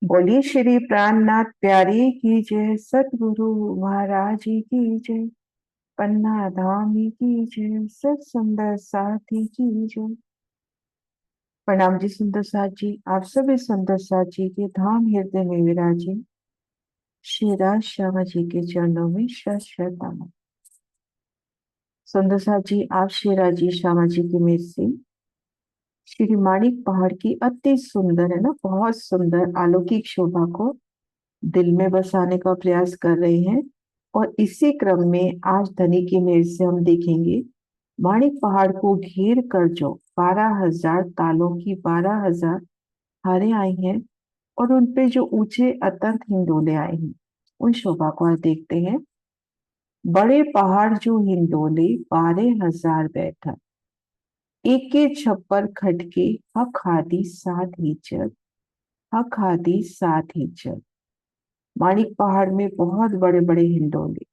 बोलिए श्री प्राणनाथ प्यारे की जय, सतगुरु महाराज जी की जय, पन्ना धामी की जय, सत सुंदर साथी की जय। प्रणाम जी सुंदर साथ जी, आप सभी सुंदर साथ जी के धाम हृदय में विराजे श्री राज श्यामा जी के चरणों में शत शत नमन। सुंदर साथ जी, आप श्री राजी श्यामा जी की मेर से श्री माणिक पहाड़ की अति सुंदर है ना, बहुत सुंदर अलौकिक शोभा को दिल में बसाने का प्रयास कर रहे हैं। और इसी क्रम में आज धनी की मेल से हम देखेंगे माणिक पहाड़ को घेर कर जो 12,000 तालों की 12,000 हारें आई हैं और उन पे जो ऊंचे अतंत हिंडोले आए हैं, उन शोभा को आज देखते हैं। बड़े पहाड़ जो हिंडोले 12,000 बैठक, एक के छप्पर खटके, हक हादी साथ ही चल, हक हादी साथ ही चल। माणिक पहाड़ में बहुत बड़े बड़े हिंडोले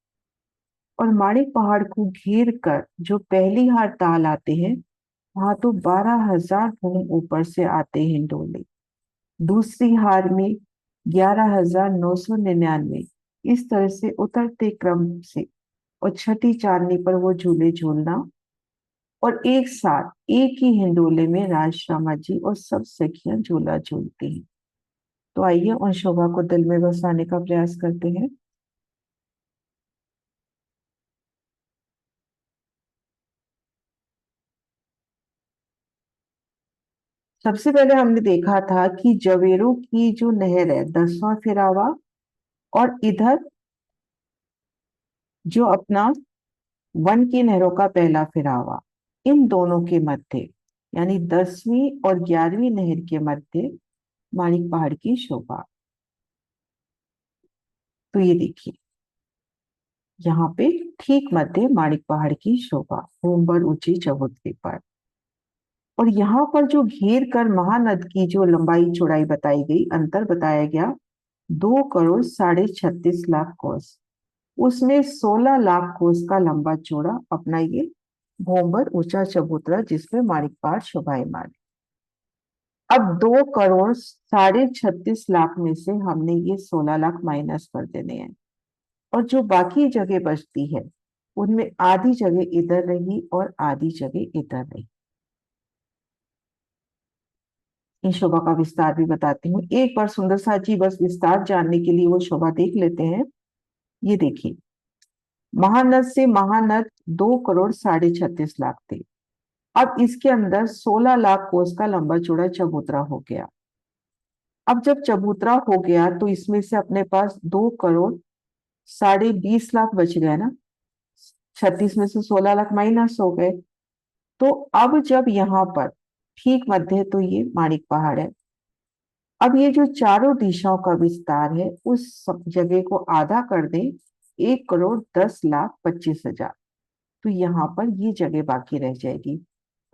और माणिक पहाड़ को घेर कर जो पहली हार ताल आते हैं, वहां तो 12,000 भूम ऊपर से आते हैं हिंडोले। दूसरी हार में 11,999, इस तरह से उतरते क्रम से। और छठी चांदनी पर वो झूले झूलना और एक साथ एक ही हिंडोले में राज श्यामा जी और सब सखियां झूला झूलती हैं। तो आइए उन शोभा को दिल में बसाने का प्रयास करते हैं। सबसे पहले हमने देखा था कि जवेरू की जो नहर है 10वां फिरावा, और इधर जो अपना वन की नहरों का पहला फिरावा, इन दोनों के मध्य यानी 10वीं और 11वीं नहर के मध्य माणिक पहाड़ की शोभा। तो ये देखिए, यहाँ पे ठीक मध्य माणिक पहाड़ की शोभा, ऊंबर ऊंची चबूतरे पर। और यहाँ पर जो घेर कर महानद की जो लंबाई चौड़ाई बताई गई, अंतर बताया गया 2 करोड़ 36 लाख कोस। उसमें 16 लाख कोस का लंबा चौड़ा अपना ये भोंबर ऊंचा चबूतरा, जिसमें माणिक पहाड़ शोभायमान है। अब 2 करोड़ 36 लाख में से हमने ये 16 लाख माइनस कर देने हैं, और जो बाकी जगह बचती है उनमें आधी जगह इधर रही और आधी जगह इधर रही। इन शोभा का विस्तार भी बताती हूँ एक बार। सुंदर साथ जी बस विस्तार जानने के लिए वो शोभा देख लेते हैं। ये देखिए, महानद से महानद 2 करोड़ 36 लाख थे। अब इसके अंदर 16 लाख कोस का लंबा चौड़ा चबूतरा हो गया। अब जब चबूतरा हो गया तो इसमें से अपने पास 2 करोड़ 20 लाख बच गए ना, 36 में से 16 लाख माइनस हो गए। तो अब जब यहाँ पर ठीक मध्य तो ये माणिक पहाड़ है। अब ये जो चारों दिशाओं का विस्तार है, उस जगह को आधा कर दें, 1 करोड़ 10 लाख 25 हजार। तो यहाँ पर ये जगह बाकी रह जाएगी।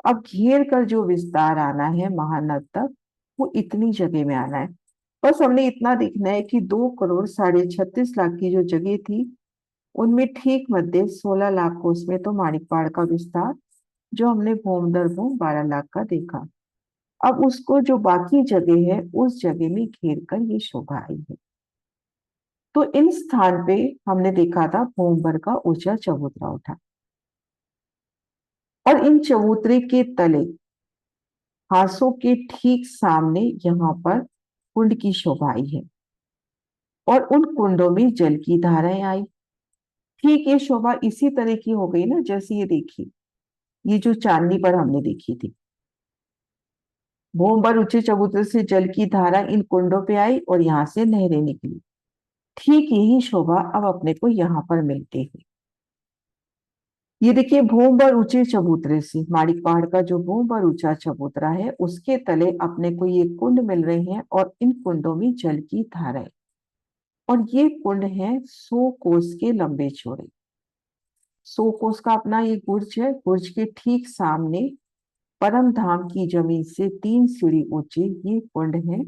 अब घेर कर जो विस्तार आना है महानद तक, वो इतनी जगह में आना है। बस हमने इतना देखना है कि 2 करोड़ 36 लाख की जो जगह थी, उनमें ठीक मध्य 16 लाख को उसमें तो माणिक पहाड़ का विस्तार, जो हमने भूम दर भूम 12 लाख का देखा। अब उसको जो बाकी जगह है, उस जगह में घेर कर ये शोभा आई है। तो इन स्थान पे हमने देखा था भूमभर का ऊंचा चबूतरा उठा, और इन चबूतरे के तले हासों के ठीक सामने यहाँ पर कुंड की शोभा आई है, और उन कुंडों में जल की धाराएं आई। ठीक ये शोभा इसी तरह की हो गई ना, जैसे ये देखिए, ये जो चांदनी पर हमने देखी थी, भूमभर ऊंचे चबूतरे से जल की धारा इन कुंडों पे आई और यहाँ से नहरें निकली। ठीक यही शोभा अब अपने को यहाँ पर मिलती है। ये देखिए, भूम पर ऊंचे चबूतरे से माणिक पहाड़ का जो भूम पर ऊंचा चबूतरा है, उसके तले अपने को ये कुंड मिल रहे हैं, और इन कुंडों में जल की धाराएं। और ये कुंड है 100 कोस के लंबे चौड़े। 100 कोस का अपना ये बुर्ज है। बुर्ज के ठीक सामने परम धाम की जमीन से 3 सीढ़ी ऊंचे ये कुंड है,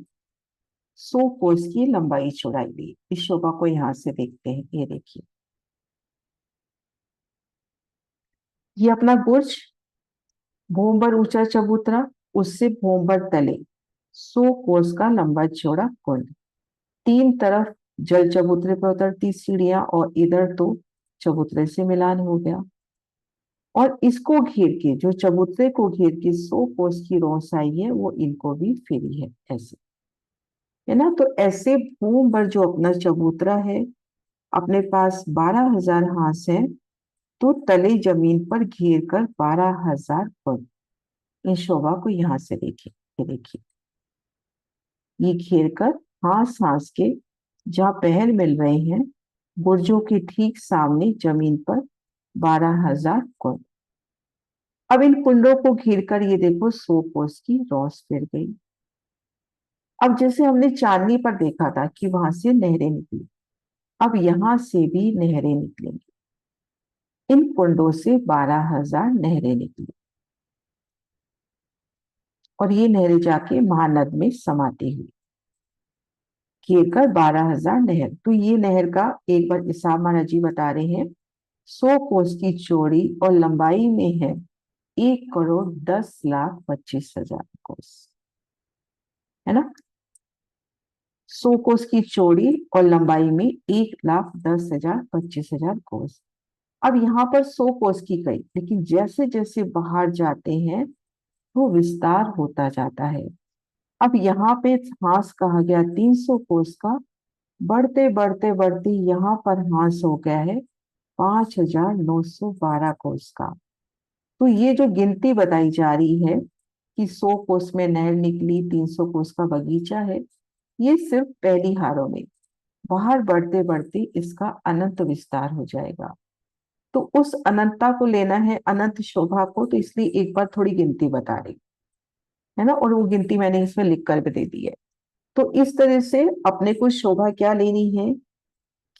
100 कोस की लंबाई चौड़ाई भी। इस शोभा को यहाँ से देखते हैं, ये देखिए, ये अपना बुर्ज, भूमभर ऊंचा चबूतरा, उससे भूमभर तले 100 कोस का लंबा चौड़ा कुंड। तीन तरफ जल चबूतरे पर उतरती सीढ़ियां और इधर तो चबूतरे से मिलान हो गया। और इसको घेर के, जो चबूतरे को घेर के 100 कोस की रोसाई है, वो इनको भी फेरी है ऐसे, है ना। तो ऐसे भूम पर जो अपना चबूतरा है, अपने पास 12,000 हाथ है, तो तले जमीन पर घेर कर 12,000 पग। इस शोभा को यहां से देखिए, ये देखिए, ये घेर कर हास हास के जहाँ पहल मिल रहे हैं, बुर्जों के ठीक सामने जमीन पर 12,000 कुंड। अब इन कुंडों को घेर कर ये देखो 100 कोस की रौस फिर गई। अब जैसे हमने चांदनी पर देखा था कि वहां से नहरें निकली, अब यहां से भी नहरें निकलेंगी। इन कुंडों से 12,000 नहरें निकली और ये नहरें जाके महानद में समाती हुई, घेर कर 12,000 नहर। तो ये नहर का एक बार हिसाब महाराज जी बता रहे हैं, 100 कोस की चौड़ी और लंबाई में है 1,10,25,000 कोस, है ना। 100 कोस की चौड़ी और लंबाई में 1,10,25,000 कोस। अब यहाँ पर 100 कोस की गई, लेकिन जैसे जैसे बाहर जाते हैं वो विस्तार होता जाता है। अब यहाँ पे हांस कहा गया 300 कोस का, बढ़ते बढ़ते बढ़ते यहाँ पर हांस हो गया है 5,912 कोस का। तो ये जो गिनती बताई जा रही है कि 100 कोस में नहर निकली, 300 कोस का बगीचा है, ये सिर्फ पहली हारों में, बाहर बढ़ते बढ़ते इसका अनंत विस्तार हो जाएगा। तो उस अनंतता को लेना है, अनंत शोभा को, तो इसलिए एक बार थोड़ी गिनती बता रही है ना, और वो गिनती मैंने इसमें लिख कर भी दे दी है। तो इस तरह से अपने को शोभा क्या लेनी है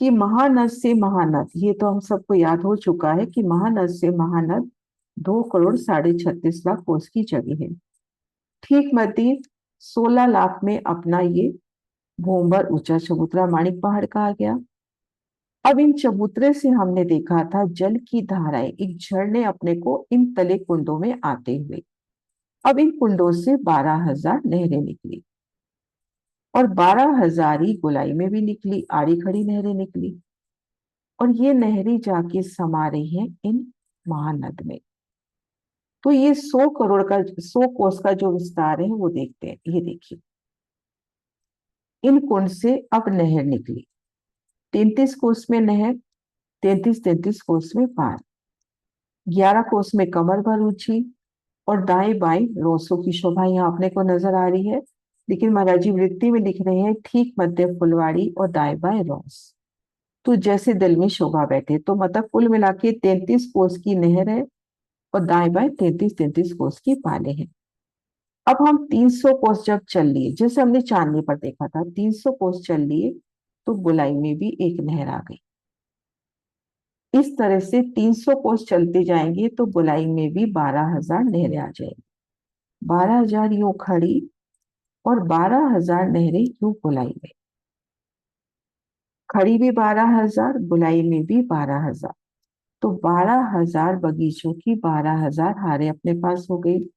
कि महानद से महानद, ये तो हम सबको याद हो चुका है कि महानद से महानद 2,36,36 कोस की जगह है। ठीक मध्य 16 लाख में अपना ये भूमभर ऊंचा चबूतरा माणिक पहाड़ कहा गया। अब इन चबूतरे से हमने देखा था जल की धाराएं, एक झरने अपने को इन तले कुंडों में आते हुए। अब इन कुंडों से 12,000 नहरें निकली और 12,000 ही गोलाई में भी निकली, आड़ी खड़ी नहरें निकली, और ये नहरें जाके समा रही हैं इन महानद में। तो ये 100 करोड़ का, 100 कोस का जो विस्तार है वो देखते हैं। ये देखिए, इन कुंड से अब नहर निकली, 33 कोस में नहर, 33 कोस में पार, 11 कोस में कमर भर ऊंची, और दाएं बाएं रोसों की शोभा यहाँ अपने को नजर आ रही है। लेकिन महाराज जी वृत्ति में लिख रहे हैं ठीक मध्य फुलवाड़ी और दाएं बाएं रोस, तो जैसे दिल में शोभा बैठे। तो मतलब कुल मिला के 33 कोस की नहर है और दाएं बाएं 33 कोस की पाले हैं। अब हम 300 कोस जब चल लिए, जैसे हमने चांदनी पर देखा था, 300 कोस चल लिए तो गोलाई में भी एक नहर आ गई। इस तरह से 300 कोस चलते जाएंगे तो गोलाई में भी 12,000 नहरें आ जाएंगी। 12,000 यूं खड़ी और 12,000 नहरें यूं गोलाई में, खड़ी भी 12,000, गोलाई में भी 12,000। तो 12,000 बगीचों की 12,000 हारें अपने पास हो गई।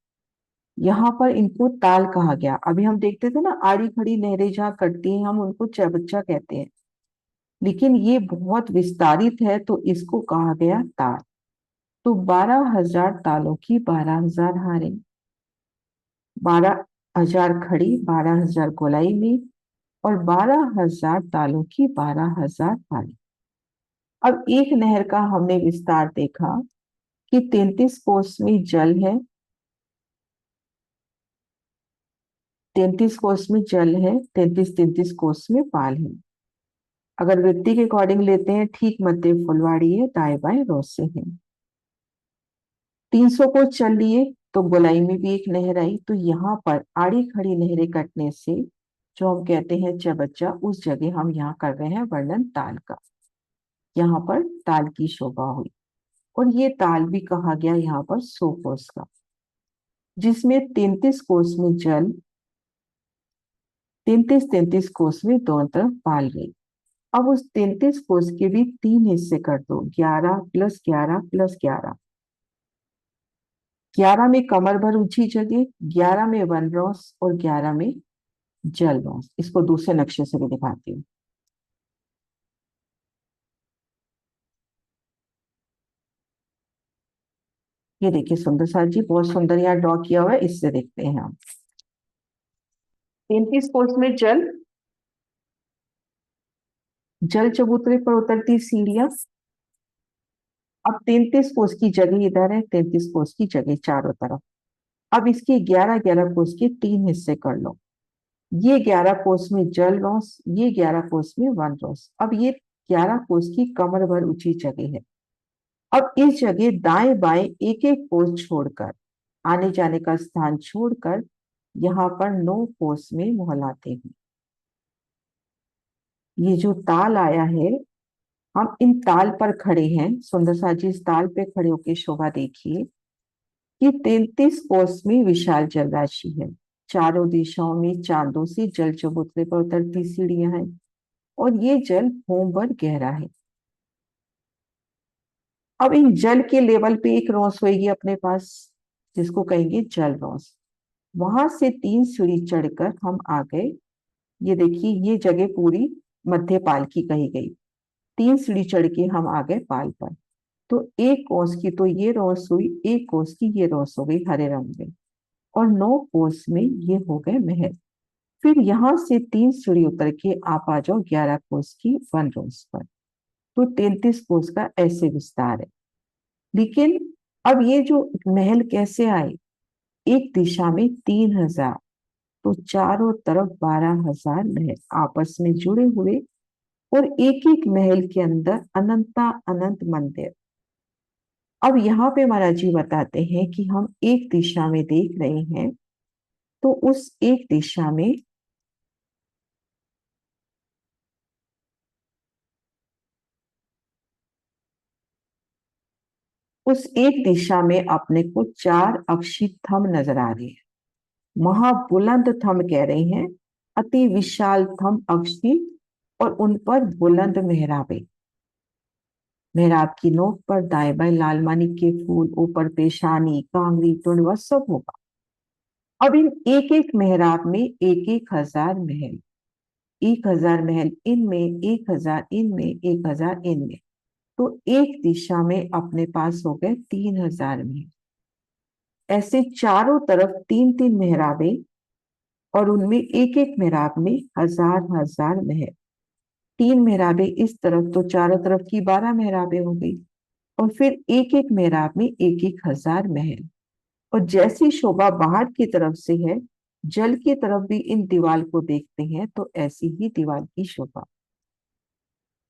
यहाँ पर इनको ताल कहा गया। अभी हम देखते थे ना आड़ी खड़ी नहरें जहाँ कटती हैं, हम उनको चबच्चा कहते हैं, लेकिन ये बहुत विस्तारित है तो इसको कहा गया ताल। तो 12,000 तालों की 12,000 हारें, 12,000 खड़ी, 12,000 गोलाई में, और 12,000 तालों की 12,000 हारें। अब एक नहर का हमने विस्तार देखा कि 33 कोस में जल है, 33 कोस में जल है, 33 कोस में पाल है। अगर वृत्ति के अकॉर्डिंग लेते हैं, ठीक मध्य फुलवाड़ी है, दाएं बाएं रोसे हैं। 300 कोस चल लिए तो गोलाई में भी एक नहर आई। तो यहाँ पर आड़ी खड़ी नहरें कटने से जो हम कहते हैं चबच्चा, उस जगह हम यहाँ कर रहे हैं वर्णन ताल का। यहाँ पर ताल की शोभा हुई, और ये ताल भी कहा गया यहाँ पर 100 कोस का, जिसमें 33 कोस में जल, 33 कोस में दोनों तरफ पाल गई। अब उस 33 कोस के भी तीन हिस्से कर दो, 11 + 11 + 11। 11 में कमर भर ऊंची जगह, 11 में वन रॉस और 11 में जल रॉस, इसको दूसरे नक्शे से भी दिखाती हूँ। ये देखिए सुंदर सा जी, बहुत सुंदर यहाँ ड्रॉ किया हुआ है, इससे देखते हैं हम। 33 कोस में जल, जल चबूतरे पर उतरती सीढ़ियां। अब 33 कोस की जगह इधर है, 33 कोस की जगह चारों तरफ। अब इसके 11-11 कोस के तीन हिस्से कर लो। ये 11 कोस में जल रॉस, ये 11 कोस में वन रॉस। अब ये 11 कोस की कमर भर ऊंची जगह है। अब इस जगह दाएं बाएं एक एक कोस छोड़कर, आने जाने का स्थान छोड़कर, यहाँ पर 9 कोस में मोहलाते हैं। ये जो ताल आया है, हम इन ताल पर खड़े हैं। सुंदर सा जी इस ताल पे खड़े होकर शोभा देखिए कि 33 कोस में विशाल जल राशि है। चारों दिशाओं में चांदों से जल चबूतरे पर उतरती सीढ़ियां हैं, और ये जल भूम भर गहरा है। अब इन जल के लेवल पे एक रॉस होगी अपने पास, जिसको कहेंगे जल रॉस। वहां से 3 सीढ़ी चढ़कर हम आ गए। ये देखिए ये जगह पूरी मध्य पाल की कही गई। 3 सीढ़ी चढ़ के हम आ गए पाल पर। तो एक कोस की तो ये रॉस हुई, एक कोस की ये रॉस हो गई हरे रंग में, और 9 कोस में ये हो गए महल। फिर यहां से 3 सीढ़ी उतर के आप आ जाओ 11 कोस की वन रोज पर। तो 33 कोस का ऐसे विस्तार है। लेकिन अब ये जो महल कैसे आए, एक दिशा में 3000, तो चारों तरफ 12,000 महल आपस में जुड़े हुए, और एक एक महल के अंदर अनंता अनंत मंदिर। अब यहाँ पे महाराज जी बताते हैं कि हम एक दिशा में देख रहे हैं, तो उस एक दिशा में अपने को 4 अक्षी थंब नजर आ रहे हैं। महाबुलंद थंब कह रहे हैं, अति विशाल थंब अक्षी, और उन पर बुलंद मेहराबे। मेहराब की नोक पर दाएं बाएं लाल मानिक के फूल, ऊपर पेशानी कांगरी टुंडवा सब होगा। अब इन एक एक मेहराब में एक एक हजार महल, 1000 महल इनमें, 1000 इनमें, 1000 इनमें। तो एक दिशा में अपने पास हो गए 3000 महल। ऐसे चारों तरफ 3-3 मेहराबे, और उनमें एक एक मेहराब में 1000-1000 महल। 3 मेहराबे इस तरफ, तो चारों तरफ की 12 मेहराबे हो गई। और फिर एक एक मेहराब में एक एक हजार महल। और जैसी शोभा बाहर की तरफ से है, जल की तरफ भी इन दीवार को देखते हैं तो ऐसी ही दीवार की शोभा।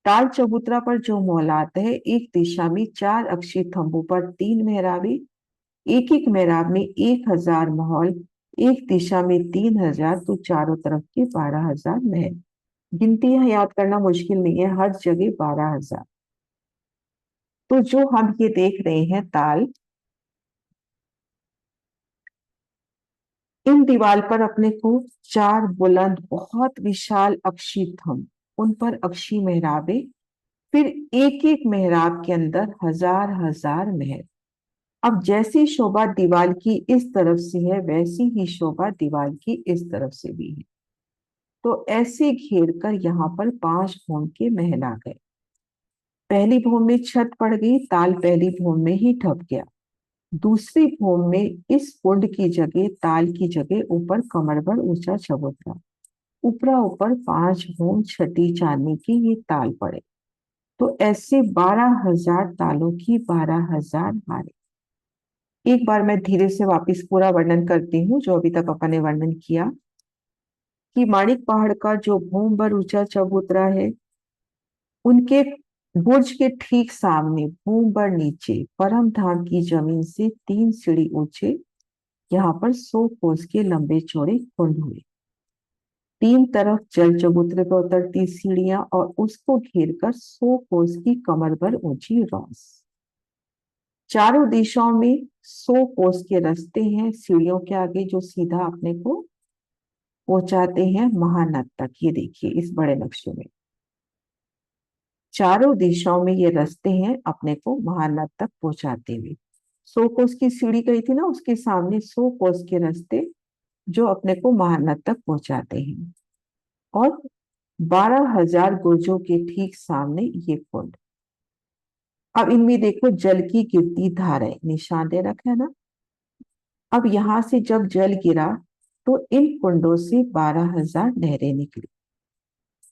ताल चबूतरा पर जो मोहलात है, एक दिशा में 4 अक्षी थंबों पर 3 मेहराबे, एक एक मेहराब में 1000 महल, एक दिशा में 3000, तो चारों तरफ के 12,000 महल। गिनती यहाँ याद करना मुश्किल नहीं है, हर जगह 12,000। तो जो हम ये देख रहे हैं ताल, इन दीवार पर अपने को 4 बुलंद बहुत विशाल अक्षी थंब, उन पर अक्षी मेहराबे, फिर एक एक मेहराब के अंदर 1000-1000 महल। अब जैसी शोभा दीवार की इस तरफ से है, वैसी ही शोभा दीवार की इस तरफ से भी है। तो ऐसे घेर कर यहाँ पर 5 भूम के महल आ गए। पहली भूम में छत पड़ गई, ताल पहली भूम में ही ठप गया। दूसरी भूम में इस कुंड की जगह, ताल की जगह ऊपर कमर भर ऊंचा चबूतरा, ऊपरा ऊपर 5 भूम छठी चांदनी की ये ताल पड़े। तो ऐसे 12,000 तालों की 12,000 हारे। एक बार मैं धीरे से वापस पूरा वर्णन करती हूँ जो अभी तक अपन ने वर्णन किया, कि माणिक पहाड़ का जो भूम भर ऊंचा चबूतरा है, उनके बुर्ज के ठीक सामने भूम भर नीचे परम धाम की जमीन से 3 सीढ़ी ऊंचे, यहाँ पर 100 कोस के लंबे चौड़े कुंड हुए। 3 तरफ जल चबूतरे पर उतरती सीढ़ियां, और उसको घेर कर 100 कोस की कमर भर ऊंची रॉस। चारों दिशाओं में 100 कोस के रास्ते हैं, सीढ़ियों के आगे जो सीधा अपने को पहुंचाते हैं महानद तक। ये देखिए इस बड़े नक्शे में चारों दिशाओं में ये रास्ते हैं अपने को महानद तक पहुंचाते हुए। 100 कोस की सीढ़ी गई थी ना, उसके सामने 100 कोस के रास्ते, जो अपने को महानद तक पहुंचाते हैं। और 12,000 गुर्जों के ठीक सामने ये कुंड। अब इनमें देखो जल की गिरती धाराएं निशान दे रखा है ना। अब यहां से जब जल गिरा तो इन कुंडों से 12,000 नहरें निकली।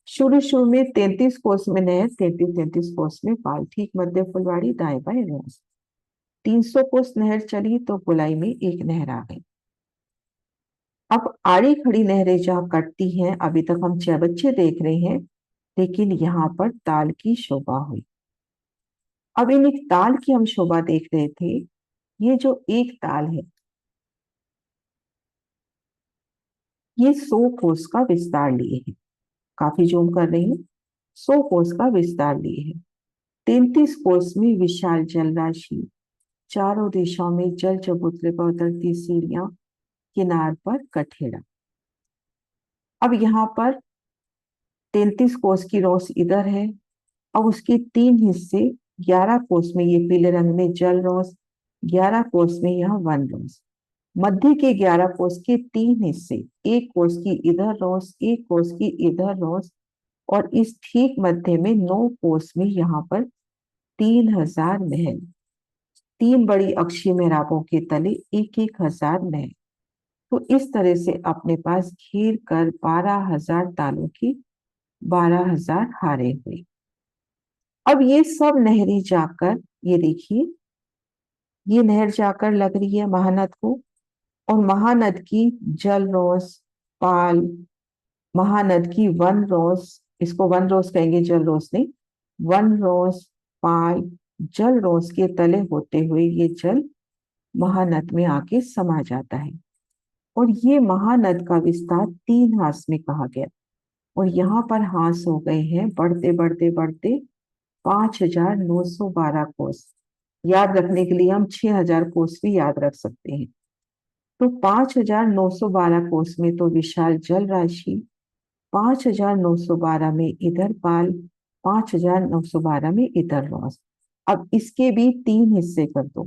शुरू शुरू में 33 कोस में नहर, 33 कोस में पाल, ठीक मध्य फुलवाड़ी, दाएं बाएं रास। 300 कोस नहर चली तो गोलाई में एक नहर आ गई। अब आड़ी खड़ी नहरें जहाँ कटती हैं, अभी तक हम चौबच्चे देख रहे हैं, लेकिन यहाँ पर ताल की शोभा हुई। अब इन एक ताल की हम शोभा देख रहे थे। ये जो एक ताल है, ये 100 कोस का विस्तार लिए है। काफी जूम कर रही हूँ। 100 कोस का विस्तार लिए है। 33 कोस में विशाल जल राशि, चारों दिशाओं में जल चबूतरे पर उतरती सीढ़ियां, किनार पर कठेड़ा। अब यहाँ पर 33 कोस की रोस इधर है। अब उसके 3 हिस्से, 11 कोस में ये पीले रंग में जल रोस, 11 कोस में यह वन रोस। मध्य के 11 कोस के 3 हिस्से, 1 कोस की इधर रोस, 1 कोस की इधर रोस, और इस ठीक मध्य में 9 कोस में यहाँ पर 3,000 महल, 3 बड़ी अक्षीय मेहराबों के तले 1,000 महल। तो इस तरह से अपने पास घेर कर 12,000 तालों की 12,000 हारे हुए। अब ये सब नहरें जाकर, ये देखिए, ये नहर जाकर लग रही है महानद को। और महानद की जल रोस, पाल, महानद की वन रोस, इसको वन रोस कहेंगे, जल रोस नहीं, वन रोस, पाल, जल रोस के तले होते हुए ये जल महानद में आके समा जाता है। और ये महानद का विस्तार 3 हास में कहा गया। और यहाँ पर हास हो गए हैं बढ़ते बढ़ते बढ़ते 5,912 कोस। याद रखने के लिए हम 6,000 कोस भी याद रख सकते हैं। तो 5,912 कोस में तो विशाल जल राशि, 5,912 में इधर पाल, 5,912 में इधर रॉस। अब इसके भी 3 हिस्से कर दो।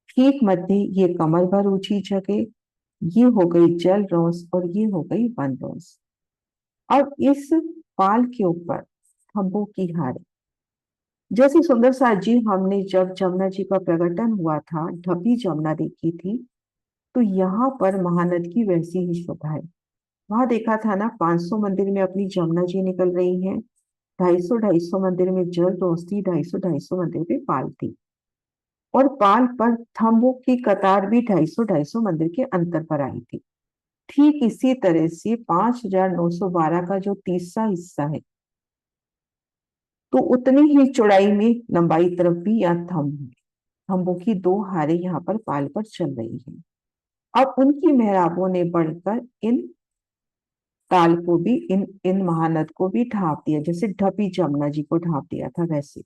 ठीक मध्य ये कमर भर ऊंची जगह, ये हो गई जल रॉस और ये हो गई वन रॉस। अब इस पाल के ऊपर खंभों की हार, जैसे सुंदर साथ जी हमने जब जमुना जी का प्रकटन हुआ था, ढपी जमुना देखी थी, तो यहाँ पर महानद की वैसी ही शोभा है। वहां देखा था ना, 500 मंदिर में अपनी जमुना जी निकल रही हैं, 250 मंदिर में जल रोशनी, 250 मंदिर में पाल थी। और पाल पर थंबों की कतार भी 250 मंदिर के अंतर पर आई थी। ठीक इसी तरह से 5,912 का जो तीसरा हिस्सा है, तो उतनी ही चौड़ाई में लंबाई तरफ भी या थंब है। थंबों की 2 हारे यहाँ पर पाल पर चल रही है। अब उनकी मेहराबों ने बढ़कर इन ताल को भी, इन इन महानद को भी ढांप दिया, जैसे ढपी जमुना जी को ढांप दिया था वैसे।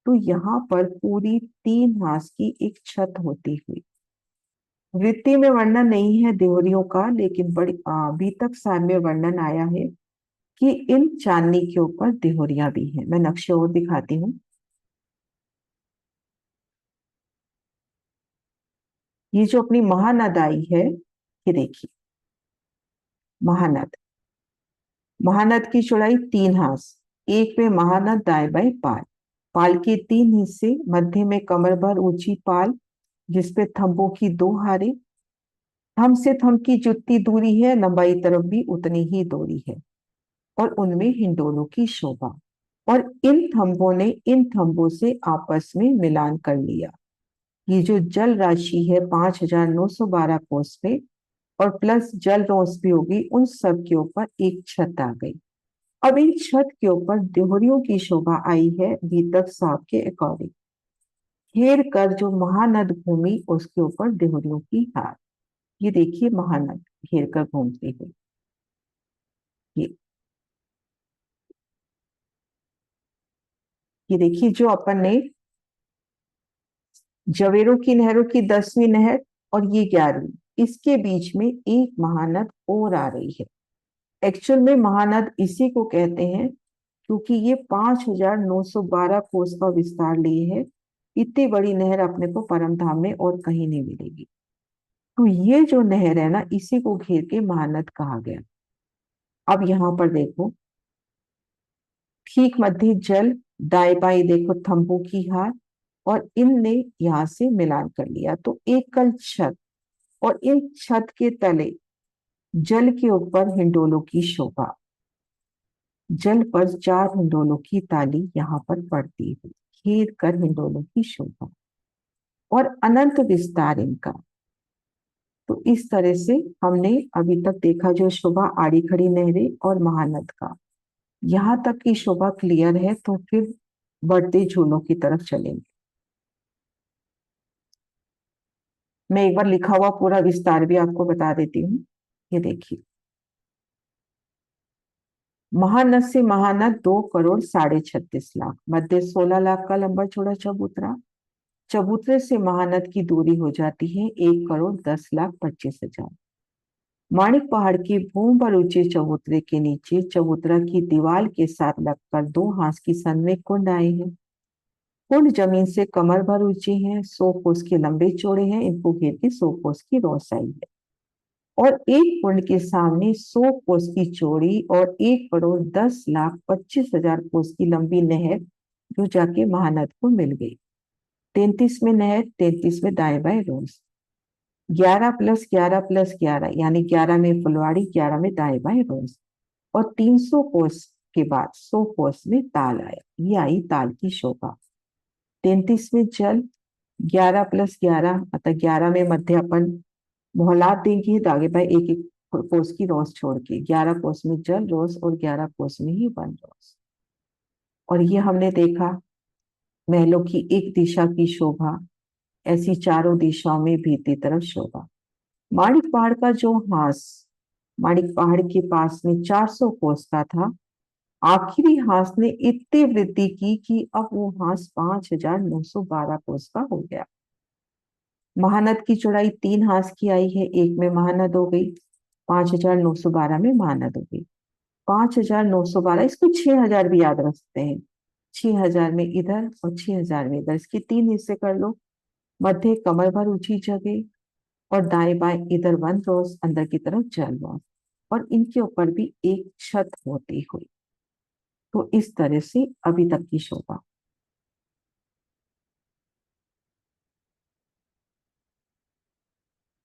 तो यहाँ पर पूरी 3 हास की एक छत होती हुई। वृत्ति में वर्णन नहीं है देवरियों का, लेकिन बड़ी अभी तक सार में वर्णन आया है कि इन चांदनी के ऊपर देहोरियां भी हैं। मैं नक्शे और दिखाती हूँ। ये जो अपनी महानद आई है, ये देखिए महानद, महानद की चौड़ाई 3 हास। एक में महानद, दाएं बाएं पाल, पाल के 3 हिस्से, मध्य में कमर भर ऊंची पाल जिसपे थंबों की 2 हारे। थंब से थंब की जितनी दूरी है, लंबाई तरफ भी उतनी ही दूरी है। और उनमें हिंडोलों की शोभा। और इन थंबों ने इन थंबों से आपस में मिलान कर लिया। ये जो जल राशि है 5,912 कोस पे, और प्लस जल रोस भी होगी, उन सब के ऊपर एक छत आ गई। अब इन छत के ऊपर देहरियों की शोभा आई है गीतक साहब के अकॉर्डिंग। घेर कर जो महानद घूमी, उसके ऊपर देहरियों की हार। ये देखिए महानद घेर कर घूमती हुई। ये ये देखिए जो अपन ने जवेरों की नहरों की 10वीं नहर और ये 11वीं, इसके बीच में एक महानद और आ रही है। एक्चुअल में महानद इसी को कहते हैं, क्योंकि ये 5,912 कोस का विस्तार लिए है। इतनी बड़ी नहर अपने को परम धाम में और कहीं नहीं मिलेगी। तो ये जो नहर है ना, इसी को घेर के महानद कहा गया। अब यहाँ पर देखो, ठीक मध्य जल, दाएं बाएं देखो थंबों की हार, और इनने यहाँ से मिलान कर लिया तो एकल छत, और इन छत के तले जल के ऊपर हिंडोलों की शोभा। जल पर 4 हिंडोलों की ताली यहाँ पर पड़ती हुई, घेर कर हिंडोलों की शोभा, और अनंत विस्तार इनका। तो इस तरह से हमने अभी तक देखा जो शोभा आड़ी खड़ी नहरें और महानद का, यहाँ तक की शोभा क्लियर है। तो फिर बढ़ते झूलों की तरफ चलेंगे। मैं एक बार लिखा हुआ पूरा विस्तार भी आपको बता देती हूँ। ये देखिए, महानद से महानद 2,36,36,00,000, मध्य 16 लाख का लंबा चौड़ा चबूतरा। चबूतरे से महानद की दूरी हो जाती है 1,10,25,000। माणिक पहाड़ के भूम पर ऊंचे चबूतरे के नीचे चबूतरा की दीवार के साथ लगकर 2 हाथ की सन में कुंड आए हैं। कुंड जमीन से कमर भर ऊंचे हैं, 100 कोस के लंबे चौड़े हैं, इनको घेर के 100 कोस की रोसाई है। और एक कुंड के सामने 100 कोस की चौड़ी और 1,10,25,000 कोस की लंबी नहर, जो जाके महानद को मिल गई। 33 में नहर, 33 में दाएं बाएं रोस, 11+11+11 यानी 11 में फुलवाड़ी, 11 में दाएं बाएं रोस, और 300 कोस के बाद 100 कोस में ताल आया। ये आई ताल की शोभा। 33 में जल, 11+11 मतलब 11 में मध्य अपन मोहलात देंगे दागे भाई, एक एक कोस की रोस छोड़ के, 11 कोस में जल रोस और 11 कोस में ही वन रोस। और ये हमने देखा महलों की एक दिशा की शोभा, ऐसी चारों दिशाओं में भीतरी तरफ शोभा। माणिक पहाड़ का जो हांस माणिक पहाड़ के पास में 400 कोस का था, आखिरी हांस ने इतनी वृद्धि की कि अब वो हांस 5,912 कोस का हो गया। महानद की चौड़ाई 3 हांस की आई है, एक में महानद हो गई, 5,912 में महानद हो गई। 5,912, इसको 6,000 भी याद रख सकते हैं। 6,000 में इधर और 6,000 में इधर, इसके 3 हिस्से कर लो। मध्य कमर भर ऊंची जगह, और दाएं बाएं इधर 1 रोज, अंदर की तरफ जल रोज, और इनके ऊपर भी एक छत होती हुई। तो इस तरह से अभी तक की शोभा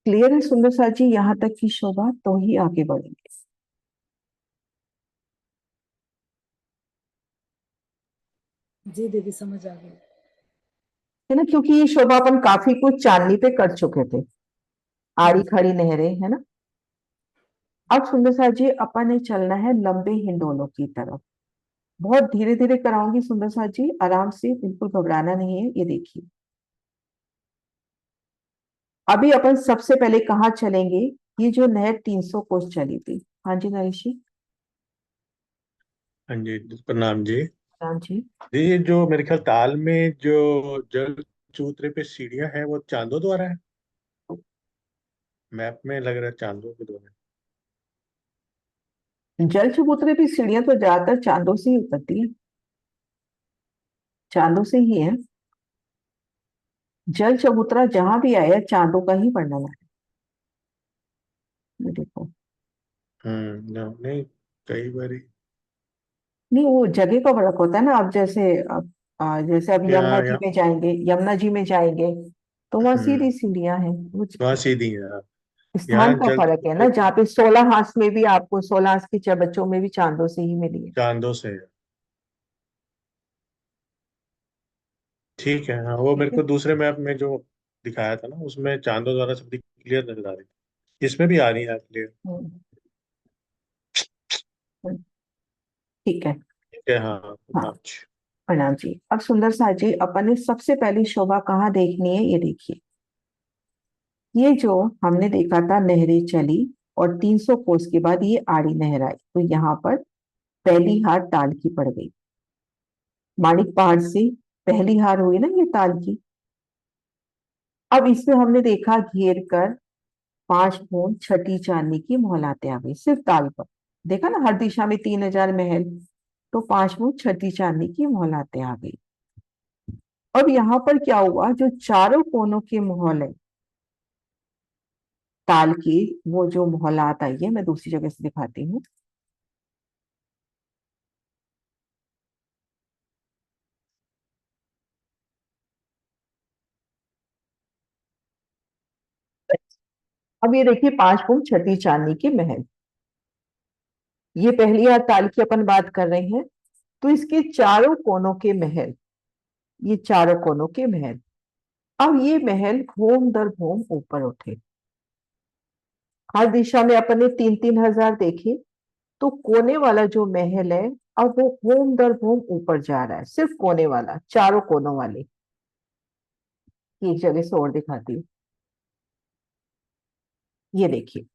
क्लियर है। सुंदर सा जी, यहाँ तक की शोभा, तो ही आगे बढ़ेंगे। जी दीदी समझ आ गई। है ना, क्योंकि ये शोभा अपन काफी कुछ चांदनी पे कर चुके थे, हाँ आड़ी जी। खड़ी नहरें, है ना। अब सुंदर सा जी, अपन ने चलना है लंबे हिंडोलों की तरफ। बहुत धीरे धीरे कराऊंगी सुंदर सा जी, आराम से, बिल्कुल घबराना नहीं है। ये देखिए, अभी अपन सबसे पहले कहाँ चलेंगे। ये जो नहर 300 कोस चली थी, हाँ जी नरेश जी। हाँ जी, प्रणाम जी। राम जी। जी, ये जो मेरे ख्याल ताल में जो जल चूतरे पे सीढ़ियां हैं, वो चांदों द्वारा है। मैप में लग रहा है चांदों के द्वारा। जल चबूतरे की सीढ़ियां तो ज्यादातर चांदों से ही उतरती है, चांदों से ही है। जल चबूतरा जहां भी आया, चांदों का ही वर्णन है। ये देखो, नहीं, कई बार नहीं वो जगह का फर्क होता है ना। अब जैसे जैसे अब यमुना यहाँ जी यहाँ में जाएंगे, यमुना जी में जाएंगे, तो वहां सीधी हम्म सीढ़ियां हैं। वो वहाँ सीधी है, हाँ। स्थान यहाँ का जल फर्क है चूतरे ना, पे जहाँ पे 16 हाथ में भी आपको 16 हाथ के बच्चों में भी चांदों से ही मिली है। चांदों से है। ठीक है, हाँ, वो ठीक मेरे है। को दूसरे मैप में जो दिखाया था ना, उसमें चांदों द्वारा सब क्लियर नजर आ रही थी। इसमें भी आ रही है क्लियर। हम्म, हम्म, ठीक है। ठीक है, हाँ, हाँ, प्रणाम जी। प्रणाम जी। अब सुंदर सा जी, अपन ने सबसे पहली शोभा कहाँ देखनी है, ये देखिए। ये जो हमने देखा था नहरें चली, और 300 कोस के बाद ये आड़ी नहर आई, तो यहाँ पर पहली हार ताल की पड़ गई। माणिक पहाड़ से पहली हार हुई ना ये ताल की। अब इसमें हमने देखा घेर कर 5 बूंद छठी चांदनी की मोहलाते आ गई, सिर्फ ताल पर। देखा ना, हर दिशा में 3,000 महल, तो 5 बूंद छठी चांदनी की मोहलाते आ गई। अब यहाँ पर क्या हुआ, जो चारों कोनों के महल है, ताल की वो जो मोहलात आई है, मैं दूसरी जगह से दिखाती हूँ। अब ये देखिए 5 फुट छठी चांदी के महल। ये पहली हाथ ताल की अपन बात कर रहे हैं, तो इसके चारों कोनों के महल, ये चारों कोनों के महल। अब ये महल भूम दर भूम ऊपर उठे। हर दिशा में अपन ने 3-3 हजार देखे, तो कोने वाला जो महल है, अब वो भूम दर भूम ऊपर जा रहा है, सिर्फ कोने वाला, चारों कोनों वाले। एक जगह से और दिखाती हूँ। ये देखिए,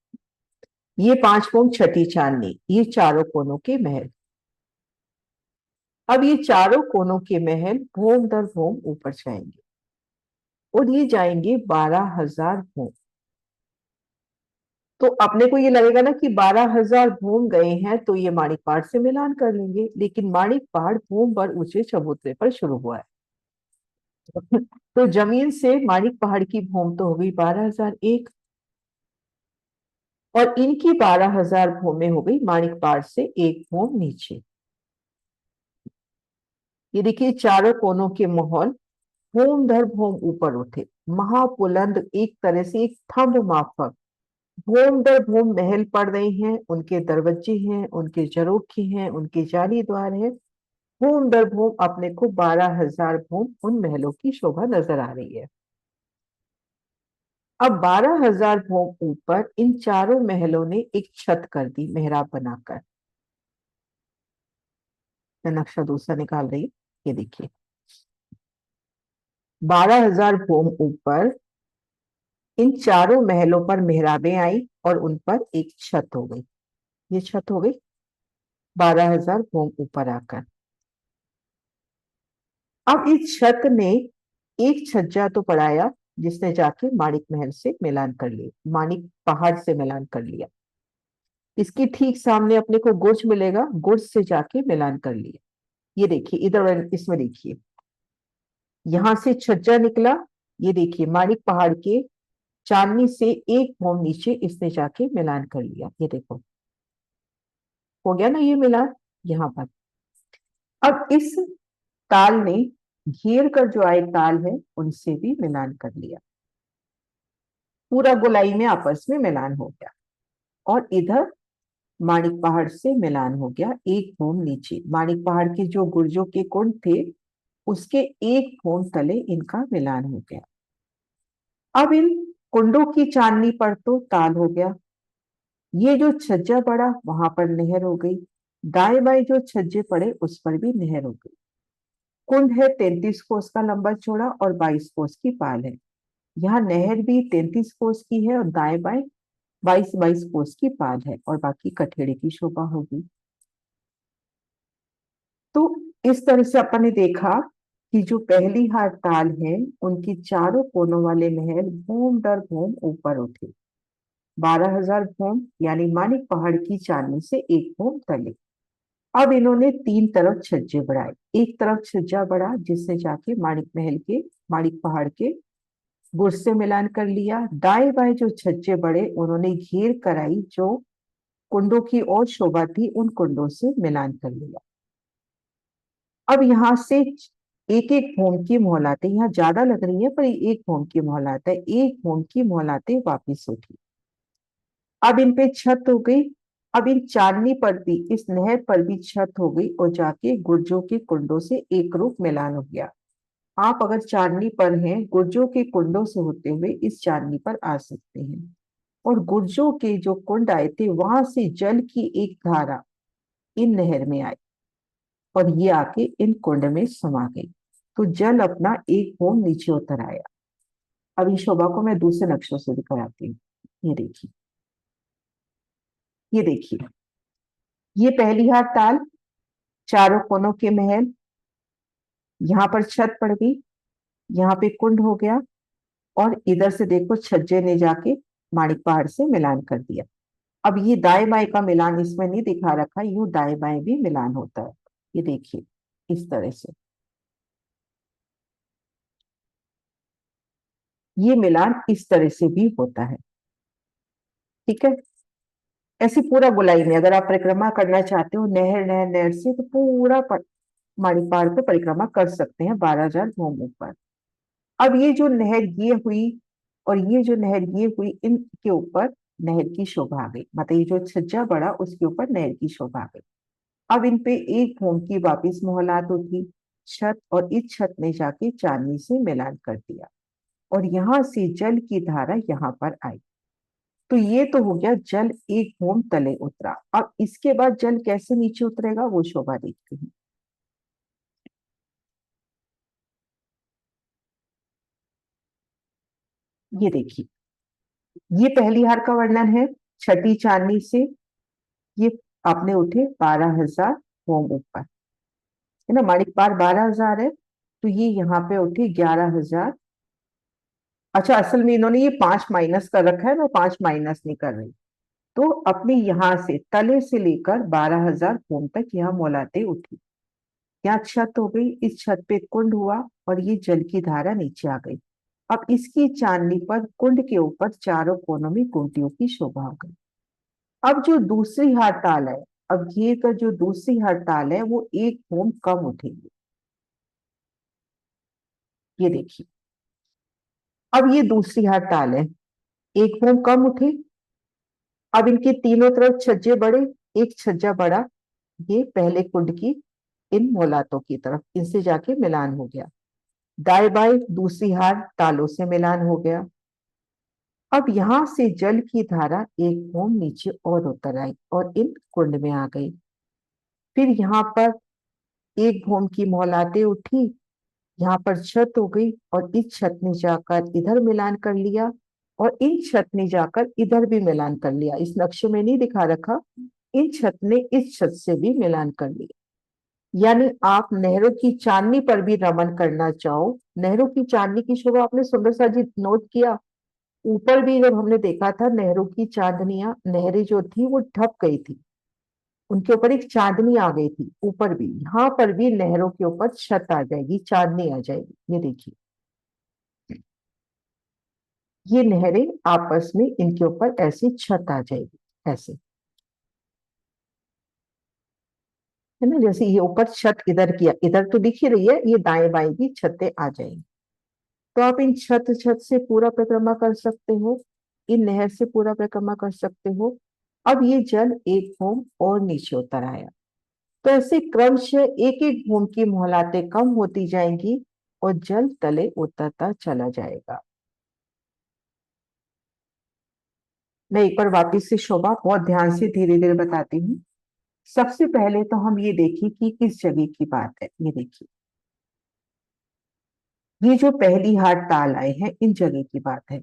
ये 5 फुट छठी चांदनी, ये चारों कोनों के महल। अब ये चारों कोनों के महल भूम दर भूम ऊपर जाएंगे, और ये जाएंगे 12,000 भूम। तो अपने को ये लगेगा ना कि 12,000 भूम गए हैं तो ये माणिक पहाड़ से मिलान कर लेंगे, लेकिन माणिक पहाड़ भूम पर ऊंचे चबूतरे पर शुरू हुआ है। तो जमीन से माणिक पहाड़ की भूम तो हो गई 12,001, और इनकी 12,000 भूमें हो गई माणिक पहाड़ से एक भूम नीचे। ये देखिए, चारों कोनों के महल भूम दर भूम ऊपर उठे, महाबुलंद, एक तरह से एक थंब माफक भूम दर भूम महल पड़ रहे हैं, उनके दरवाजे हैं, उनके झरोखे हैं, उनके जाली द्वार है। भूम दर भूम अपने को 12,000 भूम उन महलों की शोभा नजर आ रही है। अब 12,000 भूम ऊपर इन चारों महलों ने एक छत कर दी मेहराब बनाकर। मैं नक्शा दूसरा निकाल रही हूँ। ये देखिए, 12,000 भूम ऊपर इन चारों महलों पर मेहराबें आई, और उन पर एक छत हो गई। ये छत हो गई 12,000 भूम ऊपर आकर। अब इस छत ने एक छज्जा तो पड़ाया, जिसने जाके माणिक महल से मिलान कर लिया, माणिक पहाड़ से मिलान कर लिया। इसके ठीक सामने अपने को गुर्ज मिलेगा, गुर्ज से जाके मिलान कर लिया। ये देखिए, इधर इसमें देखिए, यहां से छज्जा निकला। ये देखिए, माणिक पहाड़ के चांदनी से एक भूम नीचे इसने जाके मिलान कर लिया। ये देखो, हो गया ना ये मिलान यहां पर। अब इस ताल ने घेर कर जो आए ताल है, उनसे भी मिलान कर लिया। पूरा गोलाई में आपस में मिलान हो गया, और इधर माणिक पहाड़ से मिलान हो गया एक भूम नीचे। माणिक पहाड़ के जो गुर्जों के कुंड थे, उसके एक भूम तले इनका मिलान हो गया। अब इन कुंडों की चांदनी पर तो ताल हो गया। ये जो छज्जा पड़ा वहां पर नहर हो गई, दाएं बाएं जो छज्जे पड़े उस पर भी नहर हो गई। कुंड है 33 कोस का लंबा चौड़ा, और 22 कोस की पाल है। यहाँ नहर भी 33 कोस की है, और दाएं बाएं 22-22 कोस की पाल है, और बाकी कठेड़े की शोभा होगी। तो इस तरह से अपन ने देखा कि जो पहली हार ताल है, उनकी चारों कोनों वाले महल भूम दर भूम ऊपर उठे, 12,000 भूम, यानी माणिक पहाड़ की चांदनी से एक भूम तले। अब इन्होंने 3 तरफ छज्जे बढ़ाए। एक तरफ छज्जा बढ़ा, जिसने जाके माणिक महल के, माणिक पहाड़ के गुर्ज से मिलान कर लिया। दाएं बाएं जो छज्जे बढ़े, उन्होंने घेर कराई जो कुंडों की और शोभा थी, उन कुंडों से मिलान कर लिया। अब यहाँ से एक एक भूम की मोहलातें, यहाँ ज्यादा लग रही है पर ये एक भूम की मोहलात है, एक भूम की मोहलातें वापिस उठी। अब इन पे छत हो गई। अब इन चांदनी पर भी, इस नहर पर भी छत हो गई, और जाके गुर्जों के कुंडों से एक रूप मिलान हो गया। आप अगर चांदनी पर हैं, गुर्जों के कुंडों से होते हुए इस चांदनी पर आ सकते हैं, और गुर्जों के जो कुंड आए थे, वहां से जल की एक धारा इन नहर में आई, और ये आके इन कुंड में समा गई। तो जल अपना एक होम नीचे उतर आया। अब इस शोभा को मैं दूसरे नक्शों से दिखाती हूँ। ये देखिए, ये देखिए, ये पहली हाथ ताल, चारों कोनों के महल, यहाँ पर छत पड़ गई, यहाँ पे कुंड हो गया, और इधर से देखो छज्जे ने जाके माणिक पहाड़ से मिलान कर दिया। अब ये दाएं बाएं का मिलान इसमें नहीं दिखा रखा, यूं दाएं बाएं भी मिलान होता है। ये देखिए, इस तरह से ये मिलान इस तरह से भी होता है। ठीक है। ऐसे पूरा गोलाई में अगर आप परिक्रमा करना चाहते हो नहर नहर नहर से, तो पूरा माणिक पहाड़ पे परिक्रमा कर सकते हैं 12,000 घूम ऊपर। अब ये जो नहर ये हुई और ये जो नहर ये हुई, इनके ऊपर नहर की शोभा आ गई, मतलब ये जो छज्जा बड़ा उसके ऊपर नहर की शोभा आ गई। अब इन पे एक भूम की वापिस मोहलात उठी छत, और इस छत ने जाके चांदनी से मिलान कर दिया, और यहां से जल की धारा यहाँ पर आई। तो ये तो हो गया जल एक भूम तले उतरा। अब इसके बाद जल कैसे नीचे उतरेगा वो शोभा देखते हैं। ये देखिए, ये पहली हार का वर्णन है। छठी चांदनी से ये आपने उठे 12,000 होम ऊपर, है ना। माणिक पार 12,000 है, तो ये यहाँ पे उठे 11,000। अच्छा, असल में इन्होंने ये 5 माइनस कर रखा है, मैं 5 माइनस नहीं कर रही। तो अपने यहां से तले से लेकर 12,000 होम तक यहाँ मोलाते उठी। यहाँ छत हो गई, इस छत पे कुंड हुआ, और ये जल की धारा नीचे आ गई। अब इसकी चांदनी पर कुंड के ऊपर चारों कोनों में कुंटियों की शोभा हो गई। अब जो दूसरी हड़ताल है, अब ये का जो दूसरी हड़ताल है वो एक होम कम उठेगी। ये देखिए, अब ये दूसरी हड़ताल है, एक होम कम उठे। अब इनके तीनों तरफ छज्जे बड़े, एक छज्जा बड़ा, ये पहले कुंड की इन मोलातों की तरफ, इनसे जाके मिलान हो गया। दाएं बाएं दूसरी हार तालों से मिलान हो गया। अब यहां से जल की धारा एक होम नीचे और उतर आई और इन कुंड में आ गई। फिर यहाँ पर एक होम की मोलाते उठी, यहाँ पर छत हो गई, और इस छत ने जाकर इधर मिलान कर लिया, और इन छत ने जाकर इधर भी मिलान कर लिया। इस नक्शे में नहीं दिखा रखा, इन छत ने इस छत से भी मिलान कर लिया। यानी आप नहरों की चांदनी पर भी रमन करना चाहो, नहरों की चांदनी की शोभा आपने सुंदर सा जी नोट किया। ऊपर भी जब हमने देखा था नहरों की चांदनियां, नहरें जो थी वो ढक गई थी, उनके ऊपर एक चांदनी आ गई थी। ऊपर भी, यहाँ पर भी नहरों के ऊपर छत आ जाएगी, चांदनी आ जाएगी। ये देखिए, ये नहरें आपस में इनके ऊपर ऐसी छत आ जाएगी, ऐसे, है ना। जैसे ये ऊपर छत इधर किया, इधर तो दिख ही रही है, ये दाएं बाएं भी छतें आ जाएंगी। तो आप इन छत छत से पूरा परिक्रमा कर सकते हो, इन नहर से पूरा परिक्रमा कर सकते हो। अब ये जल एक होम और नीचे उतर आया। तो ऐसे क्रमशः एक एक होम की मोहलातें कम होती जाएंगी और जल तले उतरता चला जाएगा। मैं एक बार वापिस से शोभा बहुत ध्यान से धीरे धीरे बताती हूँ। सबसे पहले तो हम ये देखें कि किस जगह की बात है। ये देखिए, ये जो पहली हाट ताल आए हैं इन जगह की बात है।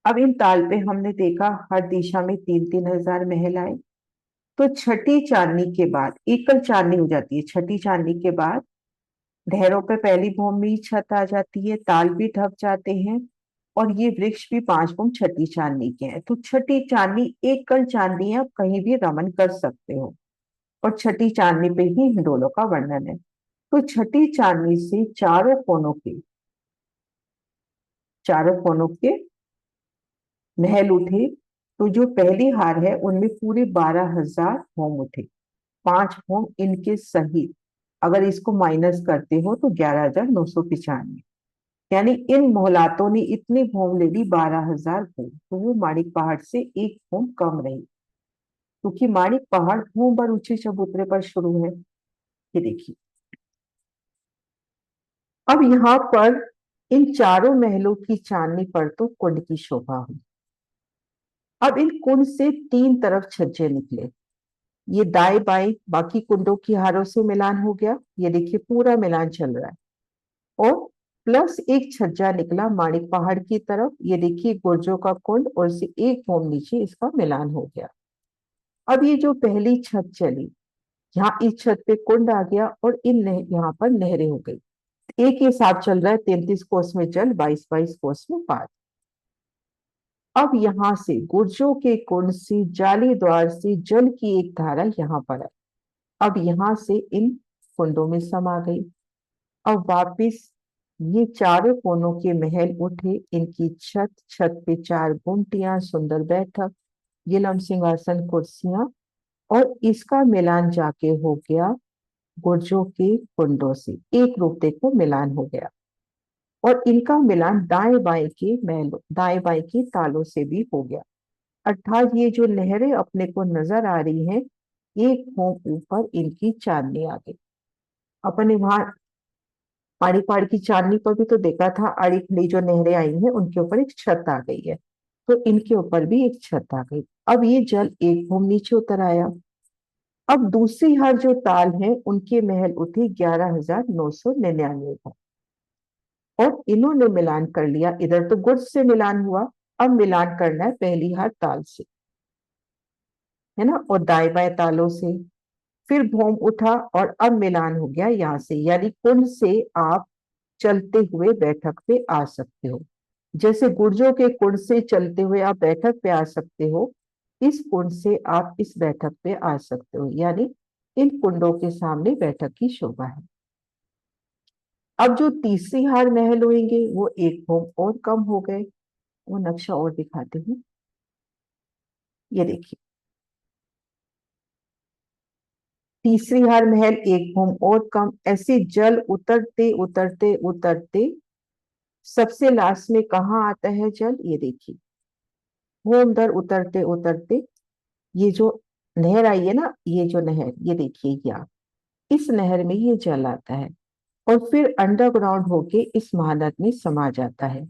अब इन ताल पे हमने देखा हर दिशा में 3-3 हजार महल आए। तो छठी चांदनी के बाद एकल चांदनी हो जाती है। छठी चांदनी के बाद ढेरों पे पहली भूमि छत आ जाती है, ताल भी ढक जाते हैं, और ये वृक्ष भी 5 छठी चांदनी के हैं। तो छठी चांदनी एकल चांदनी है, आप कहीं भी रमन कर सकते हो, और छठी चांदनी पे ही हिंडोलों का वर्णन है। तो छठी चांदनी से चारों कोनों के महल उठे। तो जो पहली हार है उनमें पूरे 12,000 होम उठे, 5 होम इनके सहित। अगर इसको माइनस करते हो तो 11,995। यानी इन मोहलातों ने इतनी होम ले ली, 12,000 होम। तो वो माणिक पहाड़ से एक होम कम रही, क्योंकि माणिक पहाड़ होम पर ऊंचे चबूतरे पर शुरू है। ये देखिए, अब यहाँ पर इन चारों महलों की चांदनी पर तो कुंड की शोभा हुई। अब इन कुंड से 3 तरफ छज्जे निकले, ये दाएं बाएं बाकी कुंडों की हारों से मिलान हो गया। ये देखिए, पूरा मिलान चल रहा है। और प्लस एक छज्जा निकला माणिक पहाड़ की तरफ। ये देखिए, गुर्जों का कुंड, और से एक होम नीचे इसका मिलान हो गया। अब ये जो पहली छत चली, यहाँ इस छत पे कुंड आ गया, और यहाँ पर नहरें हो गई। एक ही हिसाब चल रहा है, 33 कोस में जल, 22-22 कोस में पार। अब यहां से गुर्जों के कुंड से जाली द्वार से जल की एक धारा यहाँ पर है। अब यहां से इन कुंडों में समा गई। अब वापिस ये चारों कोनों के महल उठे, इनकी छत छत पे 4 गुमटियां, सुंदर बैठक, ये लंब सिंहासन कुर्सियां, और इसका मिलान जाके हो गया गुर्जों के कुंडों से, एक रूप देखो मिलान हो गया। और इनका मिलान दाएं बाएं के महलों, दाएं बाएं के तालों से भी हो गया। अर्थात ये जो नहरें अपने को नजर आ रही हैं, एक होम ऊपर इनकी चांदनी आ गई। अपने वहां आड़ी पाड़ की चांदनी पर भी तो देखा था, आड़ी खड़ी जो नहरें आई हैं उनके ऊपर एक छत आ गई है, तो इनके ऊपर भी एक छत आ गई। अब ये जल एक होम नीचे उतर आया। अब दूसरी हर जो ताल है उनके महल उठे 11,999 पर, और इन्होंने मिलान कर लिया। इधर तो गुर्ज से मिलान हुआ, अब मिलान करना है पहली हर ताल से, है ना, और दाएं बाएं तालों से। फिर भौम उठा और अब मिलान हो गया यहाँ से, यानी कुंड से आप चलते हुए बैठक पे आ सकते हो। जैसे गुर्जों के कुंड से चलते हुए आप बैठक पे आ सकते हो, इस कुंड से आप इस बैठक पे आ सकते हो, यानी इन कुंडों के सामने बैठक की शोभा है। अब जो तीसरी हार महल होंगे वो एक होम और कम हो गए। वो नक्शा और दिखाते हैं, ये देखिए। तीसरी हार महल एक होम और कम, ऐसे जल उतरते उतरते उतरते सबसे लास्ट में कहाँ आता है जल, ये देखिए। होम दर उतरते उतरते ये जो नहर आई है ना, ये जो नहर, ये देखिए यहाँ, इस नहर में ये जल आता है और फिर अंडरग्राउंड होके इस महानद में समा जाता है।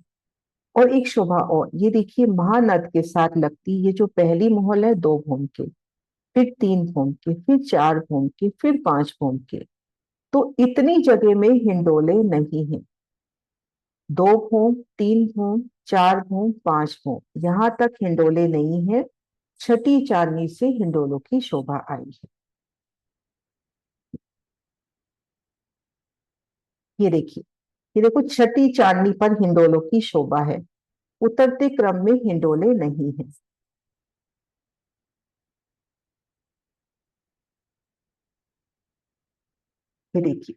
और एक शोभा और, ये देखिए महानद के साथ लगती, ये जो पहली मोहल है 2 भूम के, फिर 3 भूम के, फिर 4 भूम के, फिर 5 भूम के, तो इतनी जगह में हिंडोले नहीं है। 2 भूम, 3 भूम, 4 भूम, 5 भूम, यहां तक हिंडोले नहीं है। छठी चांदनी से हिंडोलों की शोभा आई है। ये देखिए, ये देखो छठी चांदनी पर हिंडोलों की शोभा है, उतरते क्रम में हिंडोले नहीं है। ये देखिए,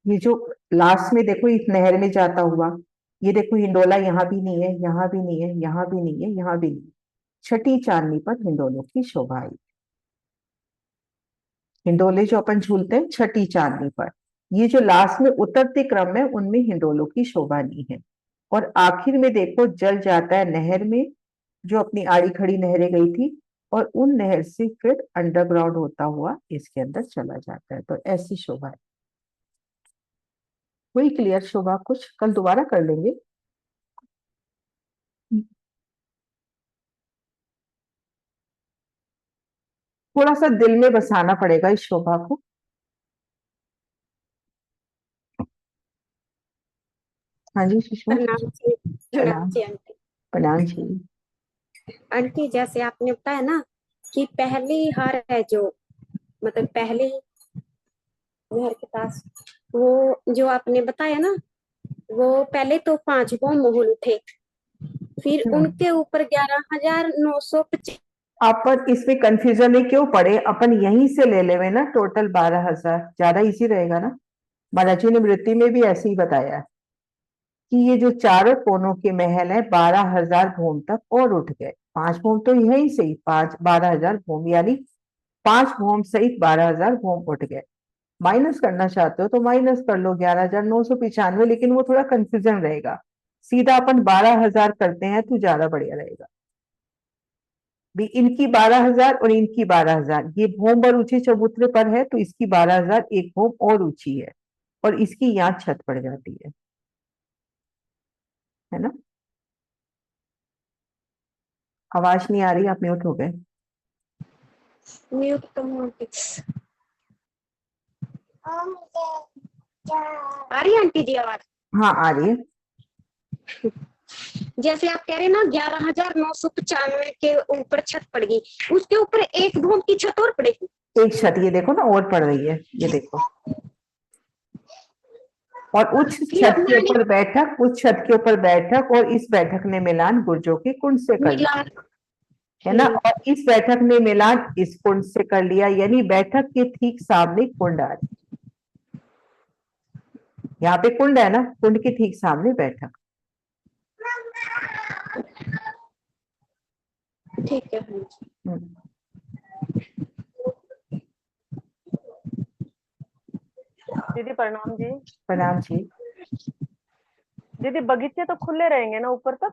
ये जो लास्ट में देखो इस नहर में जाता हुआ, ये देखो हिंडोला यहाँ भी नहीं है, यहाँ भी नहीं है, यहाँ भी नहीं है, यहाँ भी नहीं है। छठी चांदनी पर हिंडोलों की शोभा आई। हिंडोले जो अपन झूलते हैं छठी चांदनी पर, ये जो लास्ट में उतरते क्रम है उनमें हिंडोलों की शोभा नहीं है। और आखिर में देखो जल जाता है नहर में, जो अपनी आड़ी खड़ी नहरें गई थी, और उन नहर से फिर अंडरग्राउंड होता हुआ इसके अंदर चला जाता है। तो ऐसी शोभा है। वही क्लियर शोभा, कुछ कल दोबारा कर लेंगे। थोड़ा सा दिल में बसाना पड़ेगा इस शोभा को। हाँ जी सुषमा। प्रणाम जी। प्रणाम प्रणाम। जी आंटी। प्रणाम जी। आंटी जैसे आपने बताया ना कि पहली हार है जो, मतलब पहली घर के पास, वो जो आपने बताया ना, वो पहले तो 5 वो मोहल थे, फिर उनके ऊपर 11,950। अपन इसमें कंफ्यूजन में क्यों पड़े, अपन यहीं से ले लेवे ना, टोटल 12,000 ज्यादा इजी रहेगा ना। महाराज जी ने वृत्ति में भी ऐसे ही बताया है कि ये जो चारों कोनों के महल है 12,000 भूम तक और उठ गए। 5 भूम तो यही से ही, 12,000 भूम, यानी 5 भूम सहित 12,000 भूम उठ गए। माइनस करना चाहते हो तो माइनस कर लो 11,995, लेकिन वो थोड़ा कंफ्यूजन रहेगा। सीधा अपन 12,000 करते हैं तो ज्यादा बढ़िया रहेगा। भी इनकी 12,000 और इनकी 12,000, ये भूम पर ऊंचे चबूतरे पर है तो इसकी 12,000 एक भूम और ऊंची है, और इसकी यहाँ छत पड़ जाती है ना। आवाज नहीं आ रही, आप म्यूट हो गए। म्यूट तो हूँ आंटी। आ रही है आंटी जी आवाज? हाँ आ रही है। जैसे आप कह रहे हैं ना 11,995 के ऊपर छत पड़ गई, उसके ऊपर एक भूम की छत और पड़ेगी। एक छत ये देखो ना और पड़ रही है, ये देखो। और उस फिर छत के अपना ऊपर बैठक, उस छत के ऊपर बैठक, और इस बैठक ने मिलान गुर्जों के कुंड से कर लिया, मिलान। है ना। और इस बैठक ने मिलान इस कुंड से कर लिया, यानी बैठक के ठीक सामने कुंड आ रही। यहाँ पे कुंड है ना, कुंड के ठीक सामने बैठक। ठीक है बहन जी। हम्म, दीदी प्रणाम जी। प्रणाम जी। दीदी बगीचे तो खुले रहेंगे ना ऊपर तक?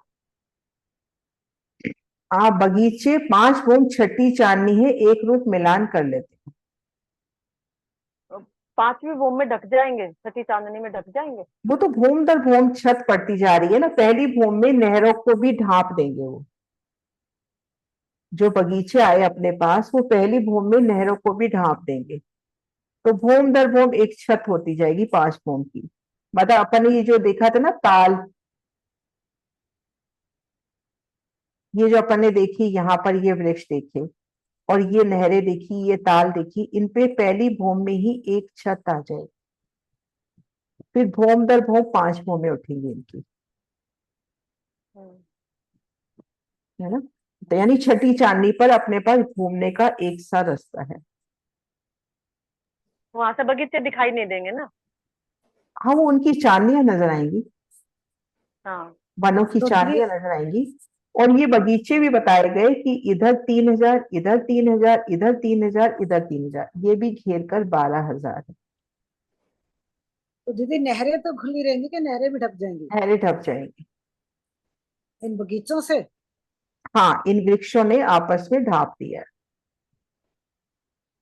आप बगीचे 5 रूम छठी चांदनी है, एक रूम मिलान कर लेते हैं। 5वीं बूम में ढक जाएंगे, छठी चांदनी में ढक जाएंगे? वो तो भूम दर भूम छत पड़ती जा रही है ना, पहली भूम में नहरों को भी ढांप देंगे वो। जो बगीचे आए अपने पास वो पहली भूम में नहरों को भी ढांप देंगे, तो भूम दर भूम एक छत होती जाएगी 5 भूम की। मतलब अपन ने ये जो देखा था ना ताल, ये जो अपन ने देखी यहाँ पर ये वृक्ष देखे और ये नहरें देखी, ये ताल देखी, इन पे पहली भूम में ही एक छत आ जाएगी, फिर भूम दर भूम 5 भूमें उठेंगी इनकी, हम्म। है ना। तो यानी छठी चांदनी पर अपने पास घूमने का एक सा रास्ता है। वहां से बगीचे दिखाई नहीं देंगे ना? हाँ, वो उनकी चांदनियां नजर आएंगी, हाँ। वनों की तो दीदी चांदनियां नजर आएंगी। और ये बगीचे भी बताए गए कि इधर 3,000, इधर 3,000, इधर 3,000, इधर 3,000, ये भी घेर कर 12,000 है। तो दीदी नहरें तो खुली रहेंगी कि नहरें भी ढक जाएंगी नहरें ढक जाएंगी। इन बगीचों से? हाँ, इन वृक्षों ने आपस में ढांप दिया है।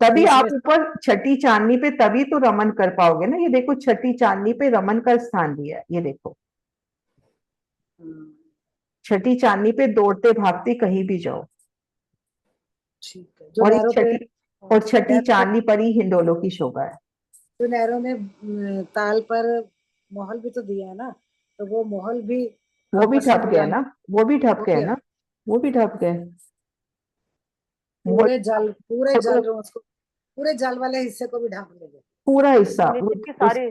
तभी बीच आप में ऊपर छठी चांदनी पे तभी तो रमन कर पाओगे ना। ये देखो छठी चांदनी पे रमन का स्थान दिया है, ये देखो। हाँ, छठी चांदनी पे दौड़ते भागते कहीं भी जाओ। ठीक है। जो और नहरों पे और छठी नहरों में चांदनी पर ही हिंडोलों की शोभा है। जो नहरों में ताल पर मोहल भी तो दिया है ना, तो वो मोहल भी वो भी आपस में ठप गया मिलान ना, वो भी ठप हो गया गया। ना, वो भी ठप गए। वो पूरे तो जाल उसको, पूरे जाल वाले हिस्से को भी ढांप लेंगे। पूरा हिस्सा नीचे की उस सारी।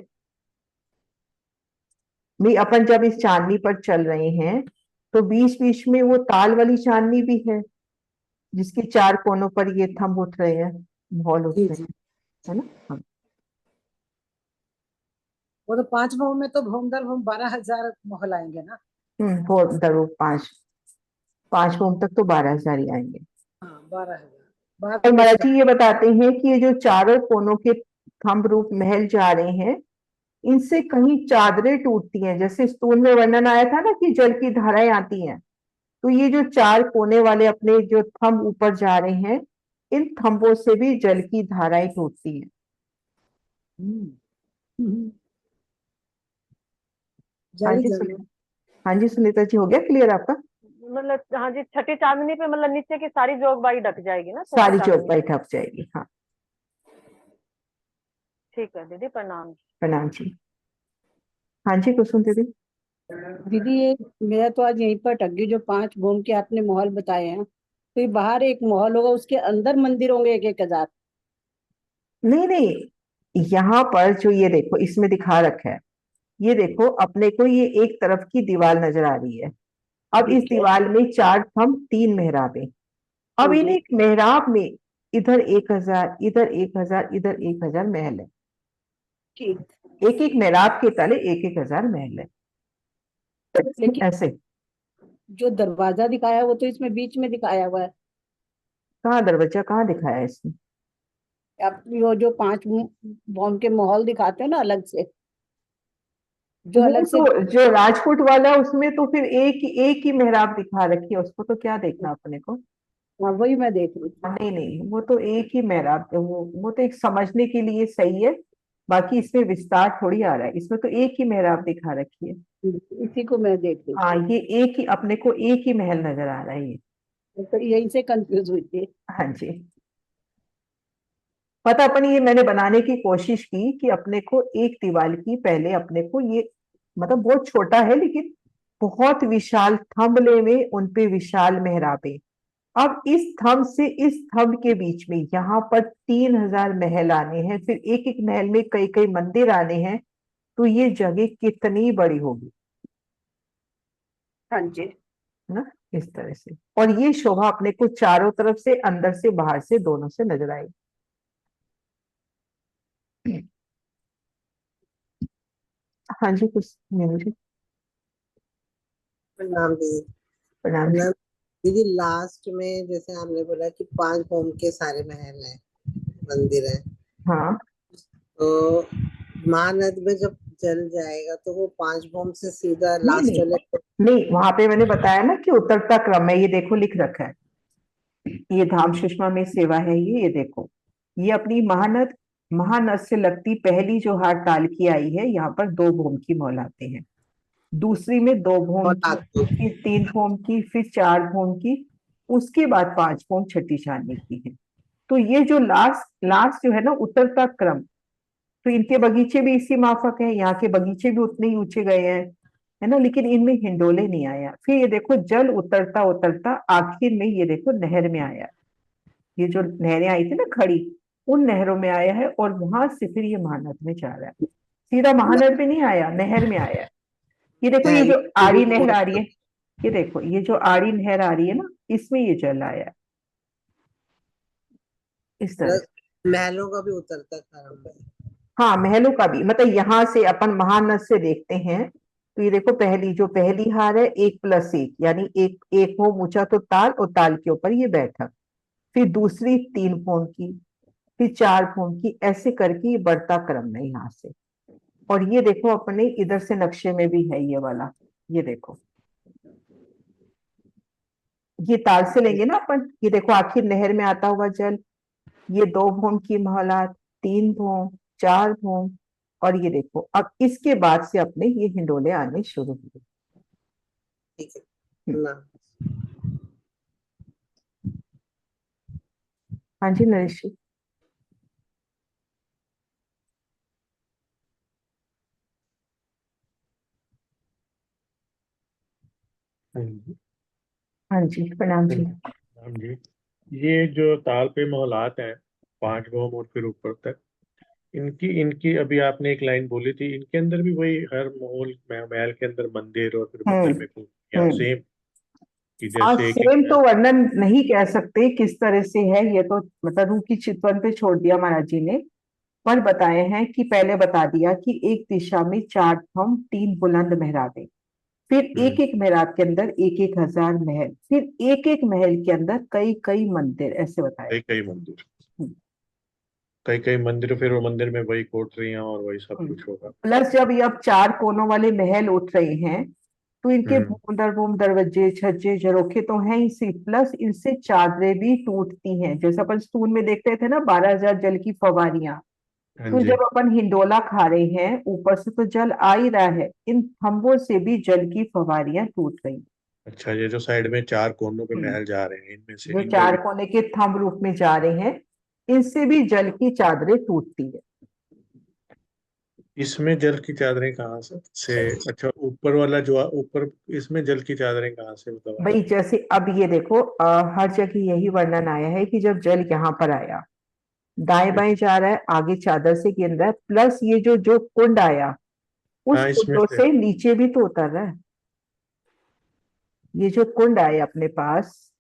भी अपन जब इस चांदनी पर चल रहे हैं तो बीच बीच में वो ताल वाली चांदनी भी है, जिसके 4 कोनों पर ये थंब उठ रहे हैं, मॉल उठ जी रहे जी। हैं, है ना। हाँ। वो तो 5 भाव में तो भूम दर भूम 12,000 मोहल आएंगे ना। वो दरो 5 रूम तक तो 12,000 ही आएंगे। हाँ, 12,000 बाद और में महाराज कुछ जी ये बताते हैं कि ये जो चारों कोनों के थंब रूप महल जा रहे हैं, इनसे कहीं चादरें टूटती हैं। जैसे स्तूल में वर्णन आया था ना कि जल की धाराएं आती हैं, तो ये जो 4 कोने वाले अपने जो थंब ऊपर जा रहे हैं, इन थंबों से भी जल की धाराएं टूटती हैं। हम्म, हम्म, हाँ जाली जी जाली। हाँ जी सुनीता जी, हो गया क्लियर आपका? मतलब हाँ जी, छठी चांदनी पे मतलब नीचे की सारी जोगबाई ढक जाएगी ना छठी सारी चांदनी चौपाई पे? ठप जाएगी। हाँ। ठीक है दीदी प्रणाम। प्रणाम जी। हाँ जी कुसुम दीदी। दीदी ये मेरा तो आज यहीं पर अटक गई। जो 5 भूम के आपने महल बताए हैं, तो ये बाहर एक महल होगा, उसके अंदर मंदिर होंगे 1,000? नहीं नहीं, यहाँ पर जो ये देखो इसमें दिखा रखा है, ये देखो अपने को ये एक तरफ की दीवार नजर आ रही है। अब इस ठीक है। दीवार में 4 थंब, 3 मेहराबें। अब हाँ इन जी। एक मेहराब में इधर 1,000, इधर 1,000, इधर 1,000 महल है। ठीक। एक एक मेहराब के तले 1,000 महल है, लेकिन ऐसे। जो दरवाजा दिखाया है वो तो इसमें बीच में दिखाया हुआ है। कहाँ दरवाजा, कहाँ दिखाया है इसमें? आप वो जो 5 भूम के महल दिखाते हो ना अलग से, जो वो अलग से। तो जो राजकोट वाला उसमें तो फिर एक ही मेहराब दिखा रखी है, उसको तो क्या देखना अपने को। हाँ, वही मैं देख रही थी। नहीं नहीं, वो तो एक ही मेहराब है, वो तो एक समझने के लिए सही है। बाकी इसमें विस्तार थोड़ी आ रहा है, इसमें तो एक ही मेहराब दिखा रखी है। इसी को मैं देख रही हाँ, थी, ये एक ही अपने को एक ही महल नजर आ रहा है ये। तो यहीं से कंफ्यूज हुई थी। हाँ जी। पता अपन ये मैंने बनाने की कोशिश की कि अपने को एक दीवार की पहले अपने को ये, मतलब बहुत छोटा है लेकिन बहुत विशाल थंबले में उनपे विशाल मेहराबें। अब इस थंब से इस थंब के बीच में यहाँ पर 3,000 महल आने हैं, फिर एक एक महल में कई कई मंदिर आने हैं, तो ये जगह कितनी बड़ी होगी, हाँ जी। है ना। इस तरह से, और ये शोभा अपने को चारों तरफ से, अंदर से बाहर से, दोनों से नजर आएगी। हाँ जी कुछ मीनू जी। प्रणाम दीदी। प्रणाम जी। प्रणाम। दीदी लास्ट में जैसे आपने बोला कि 5 भौम के सारे महल हैं, मंदिर है, हाँ तो महानद में जब जल जाएगा तो वो 5 भौम से सीधा नहीं लास्ट नहीं वाले नहीं, वहां पे मैंने बताया ना कि उतरता क्रम है, ये देखो लिख रखा है, ये धाम सुषमा में सेवा है, ये देखो, ये अपनी महानद, महानद से लगती पहली जो हाट ताल की आई है, यहाँ पर 2 भौम की मौल आते हैं, दूसरी में 2 भौम और की, फिर 3 भौम की, फिर 4 भौम की, उसके बाद 5 भौम छठी चांदनी की है। तो ये जो लास्ट लास्ट जो है ना उतरता क्रम, तो इनके बगीचे भी इसी माफक है, यहाँ के बगीचे भी उतने ही ऊंचे गए हैं, है ना, लेकिन इनमें हिंडोले नहीं आया। फिर ये देखो जल उतरता उतरता आखिर में ये देखो नहर में आया, ये जो नहरें आई थी ना खड़ी, उन नहरों में आया है, और वहां से फिर ये महानद में जा रहा है, सीधा महानद में नहीं आया, नहर में आया है। ये देखो ये जो आड़ी नहर आ रही है, ये देखो ये जो आड़ी नहर आ रही है ना, इसमें ये जल आया है, इस तरह से। महलों का भी उतरता क्रम है। हाँ महलों का भी, मतलब यहाँ से अपन महानद से देखते हैं, तो ये देखो पहली जो पहली हार है 1+1, यानी एक एक भौम ऊंचा तो ताल, और ताल के ऊपर ये बैठक, फिर दूसरी 3 भौम की, फिर 4 भौम की, ऐसे करके ये बढ़ता क्रम है यहाँ से। और ये देखो अपने इधर से नक्शे में भी है ये वाला, ये देखो, ये ताल से लेंगे ना अपन, ये देखो आखिर नहर में आता हुआ जल, ये 2 भौम की महलात, 3 भौम, 4 भौम, और ये देखो अब इसके बाद से अपने ये हिंडोले आने शुरू हुए। ठीक है ना। हाँ जी नरेश जी। हाँ जी प्रणाम जी। राम जी, ये जो ताल पे मोहलात हैं 5 भौम और फिर ऊपर तक, इनकी इनकी अभी आपने एक लाइन बोली थी, इनके अंदर भी वही हर महल के अंदर मंदिर और फिर मंदिर में खूबियां हम्म सेम, कि हाँ जैसे एक सेम एक तो वर्णन नहीं कह सकते किस तरह से है, ये तो मतलब रूह की चितवन पे छोड़ दिया महाराज जी ने, पर बताए हैं कि पहले बता दिया कि एक दिशा में 4 थंब, 3 बुलंद मेहराबें, फिर एक एक मेहराब के अंदर 1,000 महल, फिर एक एक महल के अंदर कई कई मंदिर, ऐसे बताया। कई कई मंदिर, हम्म, कई कई मंदिर, फिर वो मंदिर में वही कोठरियां और वही सब कुछ होगा। प्लस जब ये अब 4 कोनों वाले महल उठ रहे हैं, तो इनके हम्म। बूम दरवाजे छज्जे झरोखे तो हैं ही सी, प्लस इनसे चादरें भी टूटती हैं, जैसे अपन स्टूल में देखते थे ना 12,000 जल की फवारियां, हाँ तो जी। जब अपन हिंडोला खा रहे हैं ऊपर से तो जल आ ही रहा है, इन थंबों से भी जल की फवारियां टूट रही। अच्छा, ये जो साइड में 4 कोनों पे हम्म, महल जा रहे हैं, इनमें से जो इनमें 4 भी। कोने के थंब रूप में जा रहे हैं, इनसे भी जल की चादरें टूटती है। इसमें जल की चादरें कहाँ से अच्छा, ऊपर वाला जो ऊपर, इसमें जल की चादरें कहाँ से मतलब आ भाई रही जैसे अब ये देखो हर जगह यही वर्णन आया है कि जब जल यहाँ पर आया, दाएं है? बाएं जा रहा है, आगे चादर से गिर रहा है, प्लस ये जो जो कुंड आया, उस हाँ इसमें कुंडों से। से नीचे भी तो उतर रहा है, ये जो कुंड आए अपने पास।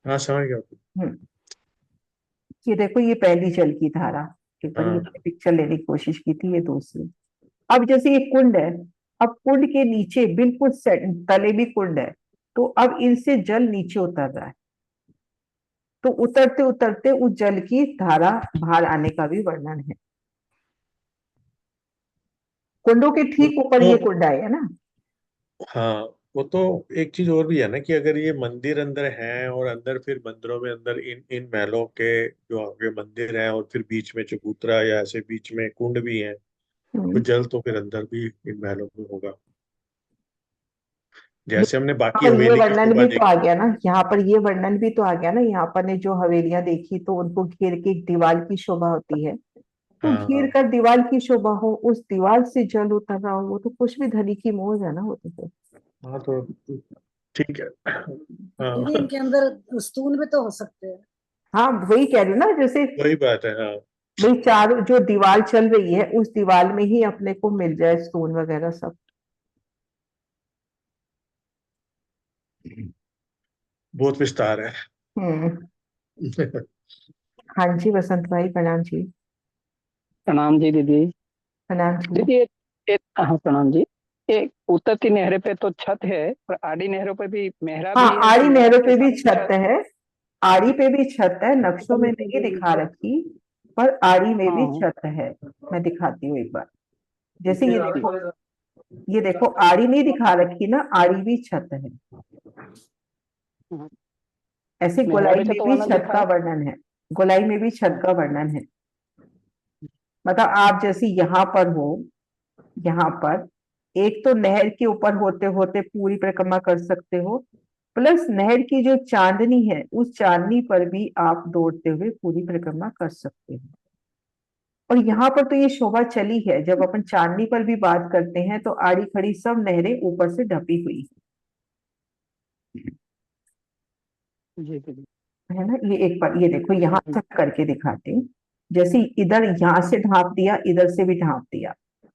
हाँ समझ गया। हम्म, ये देखो ये पहली जल की धारा, एक बार ये हाँ पिक्चर लेने की कोशिश की थी, ये दूसरी। अब जैसे ये कुंड है, अब कुंड के नीचे बिल्कुल तले भी कुंड है, तो अब इनसे जल नीचे उतर रहा है, तो उतरते उतरते उस जल की धारा बाहर आने का भी वर्णन है। कुंडों के ठीक ऊपर तो ये कुंड है ना। हाँ, वो तो एक चीज और भी है ना, कि अगर ये मंदिर अंदर हैं और अंदर फिर मंदिरों में अंदर इन इन महलों के जो आगे मंदिर हैं और फिर बीच में चबूतरा या ऐसे बीच में कुंड भी हैं, तो हम्म, जल तो फिर अंदर भी इन महलों में होगा, ये जैसे हमने यहाँ बाकी पर ये हवेली की वर्णन शोभा भी तो आ देखी। गया ना, यहाँ पर ये वर्णन भी तो आ गया ना, यहाँ पर ने जो हवेलियां देखी तो उनको घेर के एक दीवार की शोभा होती है, तो हाँ घेर हाँ कर दीवार की शोभा हो, उस दीवार से जल उतर रहा हो, वो तो कुछ भी धनी की मौज है ना, वो तो फिर। हाँ, तो ठीक है। दीदी हाँ इनके अंदर स्तूल भी तो हो सकते हैं। हाँ वही कह रही हूँ ना, जैसे वही बात है। हाँ, भाई चार जो दीवार चल रही है, उस दीवार में ही अपने को मिल जाए स्टोन वगैरह सब। बहुत विस्तार है। हम्म। हाँ जी वसंत भाई प्रणाम जी। प्रणाम जी दीदी। प्रणाम जी। दीदी हाँ प्रणाम जी। एक उत्तर की नहर पे तो छत है, पर आड़ी नहरों पे भी मेहराब हाँ, ही है, आड़ी तो मेहराब नहरों के पे भी साथ छत छत। है। आड़ी पे भी छत है, नक्शों में नहीं दिखा रखी, पर आड़ी में भी हाँ छत है। मैं दिखाती हूँ एक बार। जैसे ये जी। देखो, ये देखो आड़ी नहीं दिखा रखी ना, आड़ी भी छत है। हाँ, ऐसे मेहराब गोलाई में में छत भी वर्णन छत दिखा का है। वर्णन है। गोलाई में भी छत हाँ का वर्णन है। मतलब आप जैसे यहाँ पर हो, यहाँ पर एक तो नहर के ऊपर होते होते पूरी परिक्रमा कर सकते हो, प्लस नहर की जो चांदनी है उस चांदनी पर भी आप दौड़ते हुए पूरी परिक्रमा कर सकते हो। और यहाँ पर तो ये शोभा चली है, जब अपन चांदनी पर भी बात करते हैं तो आड़ी खड़ी सब नहरें ऊपर से ढपी हुई जी दीदी। है ना। ये एक बार ये देखो, यहाँ से करके दिखाते हैं। जैसे इधर यहाँ से ढांप दिया, इधर से भी ढांप दिया,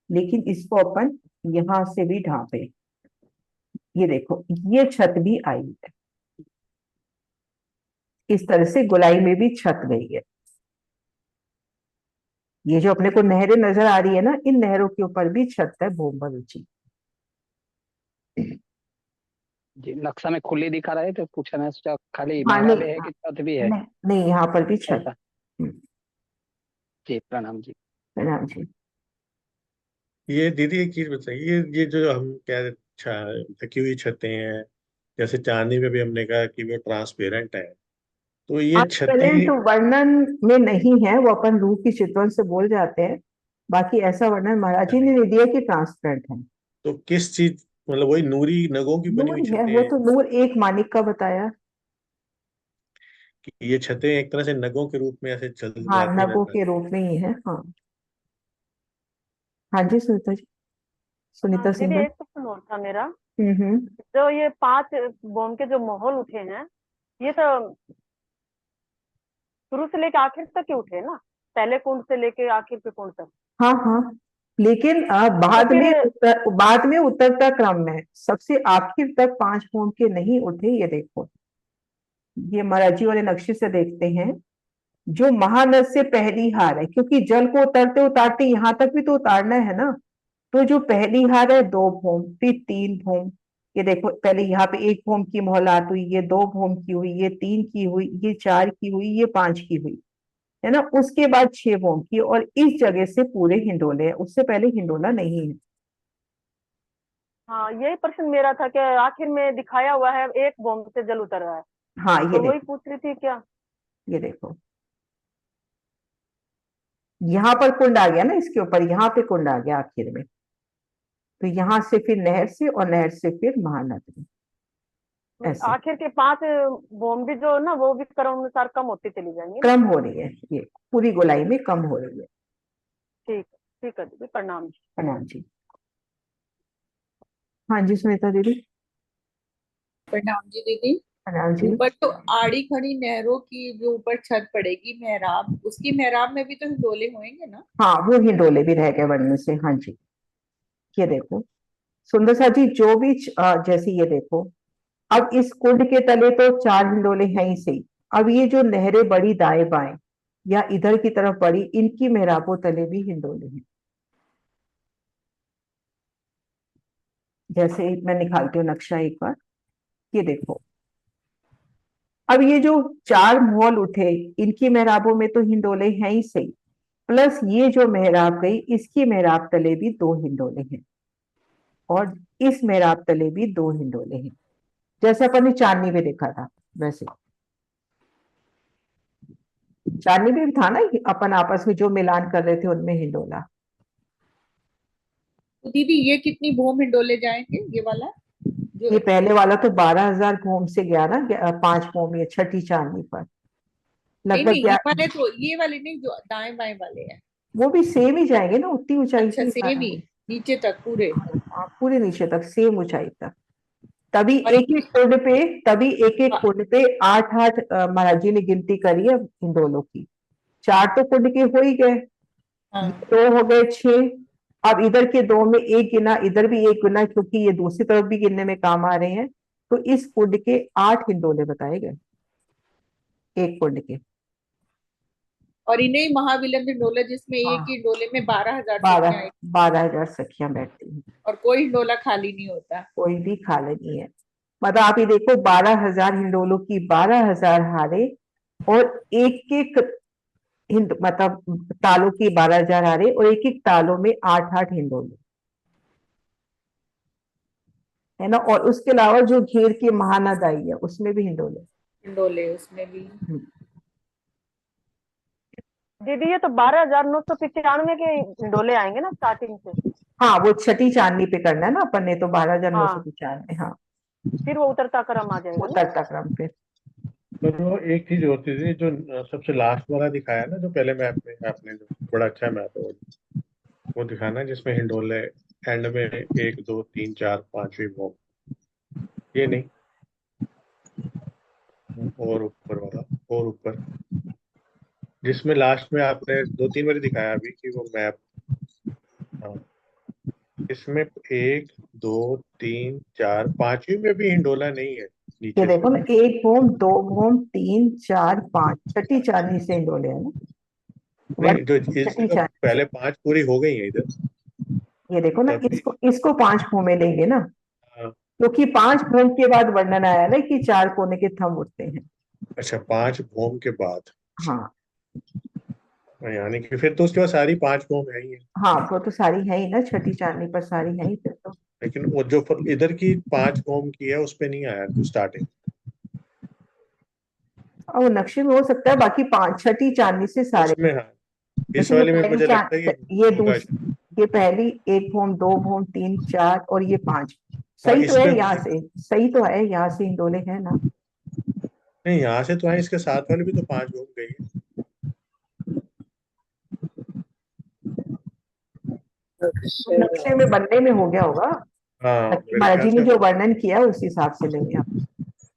लेकिन इसको अपन यहाँ से भी ढांपे। ये देखो, ये छत भी आई है। इस तरह से गोलाई में भी छत गई है। ये जो अपने को नहरें नजर आ रही है ना, इन नहरों के ऊपर भी छत है भूम भरूची। जी, नक्शा में खुली दिखा रहे थे, पूछा, मैं सोचा खाली हाँ मेहराब नहीं, है कि छत भी है नहीं नहीं, यहाँ पर भी छत। ऐसा। जी प्रणाम जी। प्रणाम जी। ये दीदी एक चीज बताइए, ये जो हम क्या ढकी हुई छतें हैं, जैसे चांदनी में भी हमने कहा कि वो ट्रांसपेरेंट है, तो ये ट्रांसपेरेंट छतें वर्णन में नहीं है, वो अपन रूप की चितवन से बोल जाते हैं। बाकी ऐसा वर्णन महाराज जी ने नहीं दिया कि ट्रांसपेरेंट है। तो किस चीज, मतलब वही नूरी नगों की बनी नूर हुई है, छतें वो हैं? तो नूर एक मानिक का बताया। कि ये छतें एक तरह से नगों के रूप में ऐसे चल हाँ, जाती हैं नगों नजर। के रूप में ही है। हाँ हाँ जी, सुनीता जी, हाँ सुनीता दीदी, सिंघल। एक क्वेश्चन और था मेरा। हम्म। जो ये 5 बॉम्ब के जो माहौल उठे हैं, ये तो शुरू से लेके आखिर तक ही उठे ना, पहले कुंड से लेके आखिर के कुंड तक। हाँ हाँ, लेकिन तो बाद फिर में बाद में उतरता क्रम में सबसे आखिर तक 5 होम के नहीं उठे। ये देखो, ये महाराज जी वाले नक्शे से देखते हैं। जो महानद से पहली हार है, क्योंकि जल को उतारते उतारते यहाँ तक भी तो उतारना है ना। तो जो पहली हार है 2 भूम, फिर 3 भूम। ये देखो, पहले यहाँ पे 1 भूम की मोहलात हुई, ये 2 भूम की हुई, ये 3 की हुई, ये 4 की हुई, ये 5 की हुई, है ना। उसके बाद 6 भूम की, और इस जगह से पूरे हिंडोले हैं, उससे पहले हिंडोला नहीं है। हाँ, यही प्रश्न मेरा था कि आखिर में दिखाया हुआ है 1 बॉम्ब से जल उतर रहा है, हाँ, ये तो वही देखो, पूछ रही थी क्या। ये देखो, यहाँ पर कुंड आ गया ना, इसके ऊपर यहाँ पे कुंड आ गया आखिर में। तो यहाँ से फिर नहर से, और नहर से फिर महानद में, ऐसे आखिर के 5 बॉम्ब भी जो ना, वो भी क्रम अनुसार कम होती चली जाएंगी ना। कम हो रही है। ये पूरी गोलाई में कम हो रही है। ठीक ठीक है दीदी, प्रणाम। प्रणाम जी। हाँ जी, सुनीता दीदी। प्रणाम जी दीदी। प्रणाम जी। ऊपर तो आड़ी खड़ी नहरों की जो ऊपर छत पड़ेगी मेहराब, उसकी मेहराब में भी तो हिंडोले होंगे ना। हाँ, वो हिंडोले भी रह गए बनने से। हाँ जी, ये देखो सुंदर सा जी, जो भी जैसे ये देखो, अब इस कुंड के तले तो 4 हिंडोले हैं ही सही। अब ये जो नहरें बड़ी दाएं बाएं या इधर की तरफ बड़ी, इनकी मेहराबों तले भी हिंडोले हैं। जैसे मैं निकालती हूँ नक्शा एक बार। ये देखो, अब ये जो 4 मोल उठे, इनकी मेहराबों में तो हिंडोले हैं ही सही, प्लस ये जो मेहराब गई, इसकी मेहराब तले भी 2 हिंडोले हैं, और इस मेहराब तले भी 2 हिंडोले हैं, जैसे अपन ने चांदनी में देखा था वैसे। चांदनी में भी था ना, अपन आपस में जो मिलान कर रहे थे उनमें हिंडोला। तो दीदी ये कितनी भूम हिंडोले जाएंगे, ये वाला जो। ये पहले वाला तो 12,000 भूम से गया ना, 5 भूम, ये छठी चांदनी पर नहीं लगभग नहीं, ये वाले तो, ये वाले नहीं जो दाएं बाएं वाले हैं। वो भी सेम ही जाएंगे ना, उतनी ऊंचाई से अच्छा, ही सेम जाना ही है। नीचे तक पूरे। पूरे नीचे तक सेम ऊंचाई तक। तभी और एक एक कुंड पे, तभी एक एक हाँ, कुंड पे 8-8 महाराज जी ने गिनती करी है इन दोनों की। 4 तो कुंड के हो ही गए, ये हाँ। 2 हो गए 6। अब इधर के 2 में एक गिना, इधर भी एक गिना, क्योंकि ये दूसरी तरफ भी गिनने में काम आ रहे हैं। तो इस कुंड के 8 हिंडोले बताए गए, एक कुंड के। और इन्हें ही महाविलंब हिंडोला, जिसमें एक हाँ, ही हिंडोले में 12,000 12 सखियां हैं 12,000 सखियां बैठती हैं, और कोई हिंडोला खाली नहीं होता। कोई भी खाली नहीं है। मतलब आप ये देखो 12,000 हिंडोलों की 12,000 हारे, और एक एक मतलब तालों की 12,000 हारे, और एक एक तालों में 8-8 हिंडोले, है ना। और उसके अलावा जो घेर के महानद आई है उसमें भी हिंडोले। हिंडोले उसमें भी। हम्म। दीदी ये तो 12,995 के हिंडोले आएंगे ना स्टार्टिंग से। हाँ, वो छठी चांदनी पे करना है ना अपन ने, तो 12,995। हाँ हाँ, फिर वो उतरता क्रम आ जाएगा ना। उतरता क्रम पे। पर वो एक चीज होती थी जो सबसे लास्ट वाला दिखाया ना, जो पहले मैप में आपने, जो बड़ा अच्छा मैप है वो दिखाना जिसमें हिंडोले एंड में 1 2 3 4 5वीं वो, ये नहीं, और ऊपर वाला, और ऊपर, जिसमें लास्ट में आपने 2-3 बार दिखाया अभी कि वो मैप। हाँ, इसमें 1 2 3 4 5वीं में भी हिंडोला नहीं है ये नीचे से। देखो ना, 1 भूम 2 भूम 3 4 5, छठी चांदनी से हिंडोले है ना। नहीं, जो छठी इसकी तो चांदनी से। पहले 5 पूरी हो गई है इधर, ये देखो ना, तभी। इसको 5 भूमे लेंगे ना, हाँ, क्योंकि 5 भूम के बाद वर्णन आया ना कि 4 कोने के थंब उठते हैं। अच्छा, 5 भूम के बाद, हाँ यानी कि फिर तो उसके बाद सारी 5 भूम है ही है। हाँ, वो तो सारी है ही ना, छठी चांदनी पर सारी है ही फिर तो। लेकिन वो जो इधर की 5 भूम की है उस पे नहीं आया जो स्टार्टिंग। और वो नक्शे में हो सकता है, बाकी 5 छठी चांदनी से सारे। उसमें हाँ, इस जैसे ये वाले में पहली मुझे लगता है चांद, कि ये होगा। ये पहली 1 भूम 2 भूम 3 4 और ये 5। हाँ, सही तो है इसमें यहाँ होगी। से, सही तो है यहाँ से हिंडोले है ना। नहीं, यहाँ से तो है, इसके साथ वाले भी तो 5 भूम गई है। तो नक्शे में बनने में हो गया होगा, हाँ, बाकी मेरे महाराज ख्याल जी से ने जो होगा। वर्णन किया है उस हिसाब से लेंगे आप।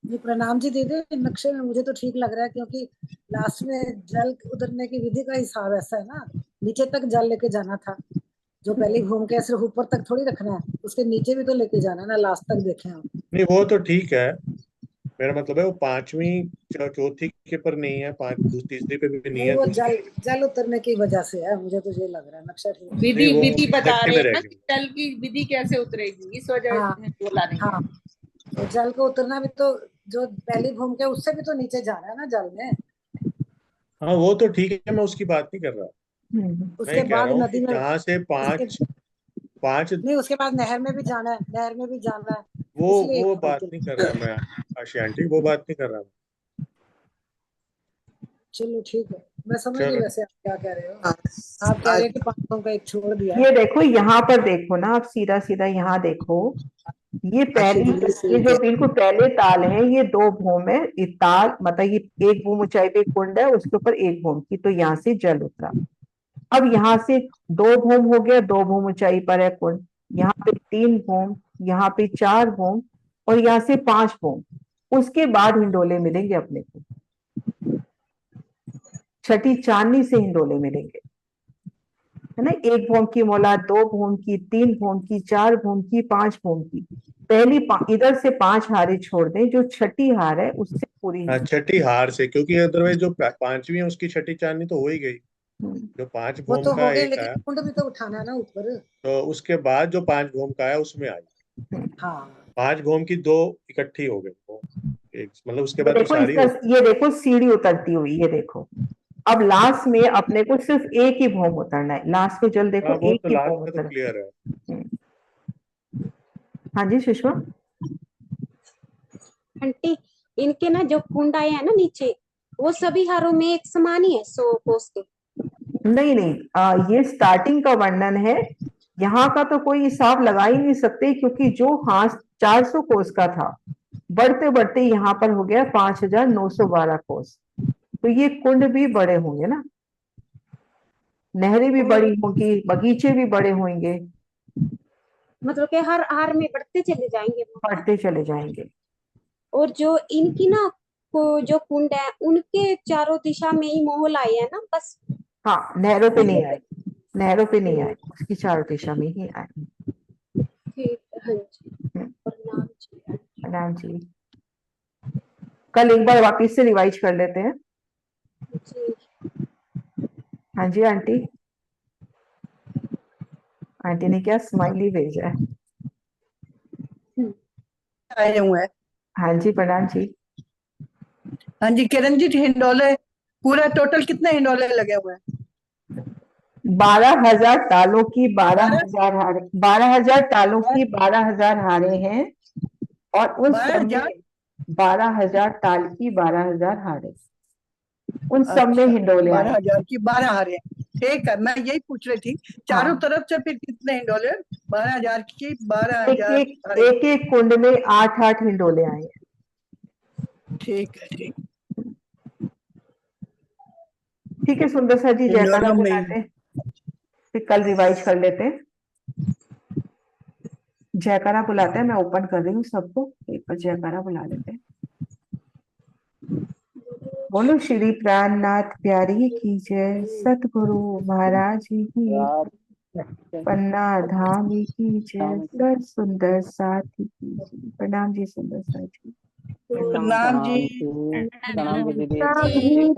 जी प्रणाम जी दीदी, नक्शे में मुझे तो ठीक लग रहा है, क्योंकि लास्ट में जल उतरने की विधि का हिसाब ऐसा है ना, नीचे तक जल लेके जाना था। जो पहले घूम के सिर्फ ऊपर तक थोड़ी रखना है, उसके नीचे भी तो लेके जाना है ना, लास्ट तक देखें आप। नहीं, वो तो ठीक है, मेरा मतलब है वो 5वीं चौथी के पर नहीं है, तीसरी पे भी नहीं नहीं, है वो दूसरी। जल जल उतरने की वजह से है, मुझे तो ये लग रहा है नक्शा ठीक है। नहीं, विधि वो विधि बता इफेक्टिव रहे में हैं ना रहेगी। कि जल की विधि कैसे उतरेगी, इस वजह हाँ हिंडोला नहीं हाँ, है। तो जल को उतरना भी तो, जो पहली घूम के उससे भी तो नीचे जाना है ना जल में। हाँ, वो तो ठीक है, मैं उसकी बात नहीं कर रहा। मैं उसके कह बाद रहा हूँ कि नदी में, जहाँ से उसके 5 नहीं, उसके बाद नहर में भी जाना है, नहर में भी जाना है, वो इसलिए एक वो घूम बात के। नहीं कर रहा मैं, आशी आंटी, वो बात नहीं कर रहा मैं। चलो ठीक है, मैं समझ गई चलो, वैसे आप क्या कह रहे हो। हाँ, आप कह रहे आज हैं कि 500 का एक छोड़ दिया है। ये देखो यहाँ पर देखो ना, आप सीधा सीधा यहाँ देखो, ये आशी पहली, दीदी से ये जो बिल्कुल पहले ताल है ये 2 भूम है, ये ताल मतलब ये 1 भूम ऊंचाई पे कुंड है, उसके ऊपर 1 भूम की, तो यहाँ से जल उतरा। अब यहाँ से 2 भूम हो गया, 2 भूम ऊंचाई पर है कुंड, यहाँ पे 3 भूम, यहाँ पे 4 भूम, और यहाँ से 5 भूम। उसके बाद हिंडोले मिलेंगे अपने को, छठी चांदनी से हिंडोले मिलेंगे, है ना। 1 भूम की मोला, 2 भूम की, 3 भूम की, 4 भूम की, 5 भूम की। पहली इधर से 5 हारे छोड़ दें, जो छठी हार है उससे पूरी हाँ, छठी हार से, क्योंकि अदरवाइज जो 5वीं है उसकी छठी चांदनी तो हो ही गई। हम्म, जो 5 वो भूम तो का हो गए, एक लेकिन आया, कुंड भी तो उठाना है ना ऊपर। तो उसके बाद जो 5 भूम का आया उसमें आई। हाँ, 5 भूम की 2 इकट्ठी हो गई, वो एक मतलब उसके ये बाद तो देखो सारी इसका, हो। ये देखो सीढ़ी उतरती हुई, ये देखो। अब लास्ट में अपने को सिर्फ एक ही भूम उतरना है, लास्ट में जल देखो हाँ, वो एक तो ही लास्ट भूम में तो उतर। क्लियर है। हाँ जी सुषमा। आंटी इनके ना जो कुंड आए हैं ना नीचे, वो सभी हारों में एक समान ही है 100 कोस के। नहीं नहीं, ये स्टार्टिंग का वर्णन है, यहाँ का तो कोई हिसाब लगा ही नहीं सकते, क्योंकि जो हाँ 400 कोस का था, बढ़ते बढ़ते यहाँ पर हो गया 5,912 कोस, तो ये कुंड भी बड़े होंगे ना, नहरें भी और बड़ी होंगी, बगीचे भी बड़े होंगे, मतलब कि हर हार में बढ़ते चले जाएंगे वो। बढ़ते चले जाएंगे। और जो इनकी ना जो कुंड है उनके चारों दिशा में ही मोहल आए हैं ना बस। हाँ, नहरों पे नहीं आए, नहरों पे नहीं आए, उसकी चारों दिशा में ही आए। ठीक है, हाँ जी। प्रणाम जी। प्रणाम जी। कल एक बार वापिस से रिवाइज कर लेते हैं। जी हाँ जी आंटी, आंटी ने क्या स्माइली भेजा है। आए हुए हैं। हाँ जी प्रणाम जी। हाँ जी किरण जी, हिंडोले पूरा टोटल कितने हिंडोले लगे हुए हैं? 12,000 तालों की 12,000 हारे, 12,000 तालों की 12,000 हारे हैं, और उन सब 12,000? में 12,000 ताल की 12,000 हारे, उन सब में अच्छा, हिंडोले आए। 12,000 की 12 हारे। ठीक है, मैं यही पूछ रही थी चारों हाँ, तरफ से फिर कितने हिंडोले? 12,000 की एक 12,000 एक हारे। एक एक कुंड में 8-8 हिंडोले आए हैं। ठीक है, ठीक। ठीक है सुंदर सर जी, जयकारा हिंडोलों में बुलाते हैं, फिर कल रिवाइज कर लेते हैं। जयकारा बुलाते हैं, मैं ओपन कर रही हूँ सबको, एक बार जयकारा बुला लेते हैं। बोलो श्री प्राणनाथ प्यारी की जय, सतगुरु महाराज की, पन्ना धाम की जय, सर सुंदर साथी की जय। प्रणाम जी सुंदर साथी। प्रणाम जी। प्रणाम जी दीदी। प्रणाम जी।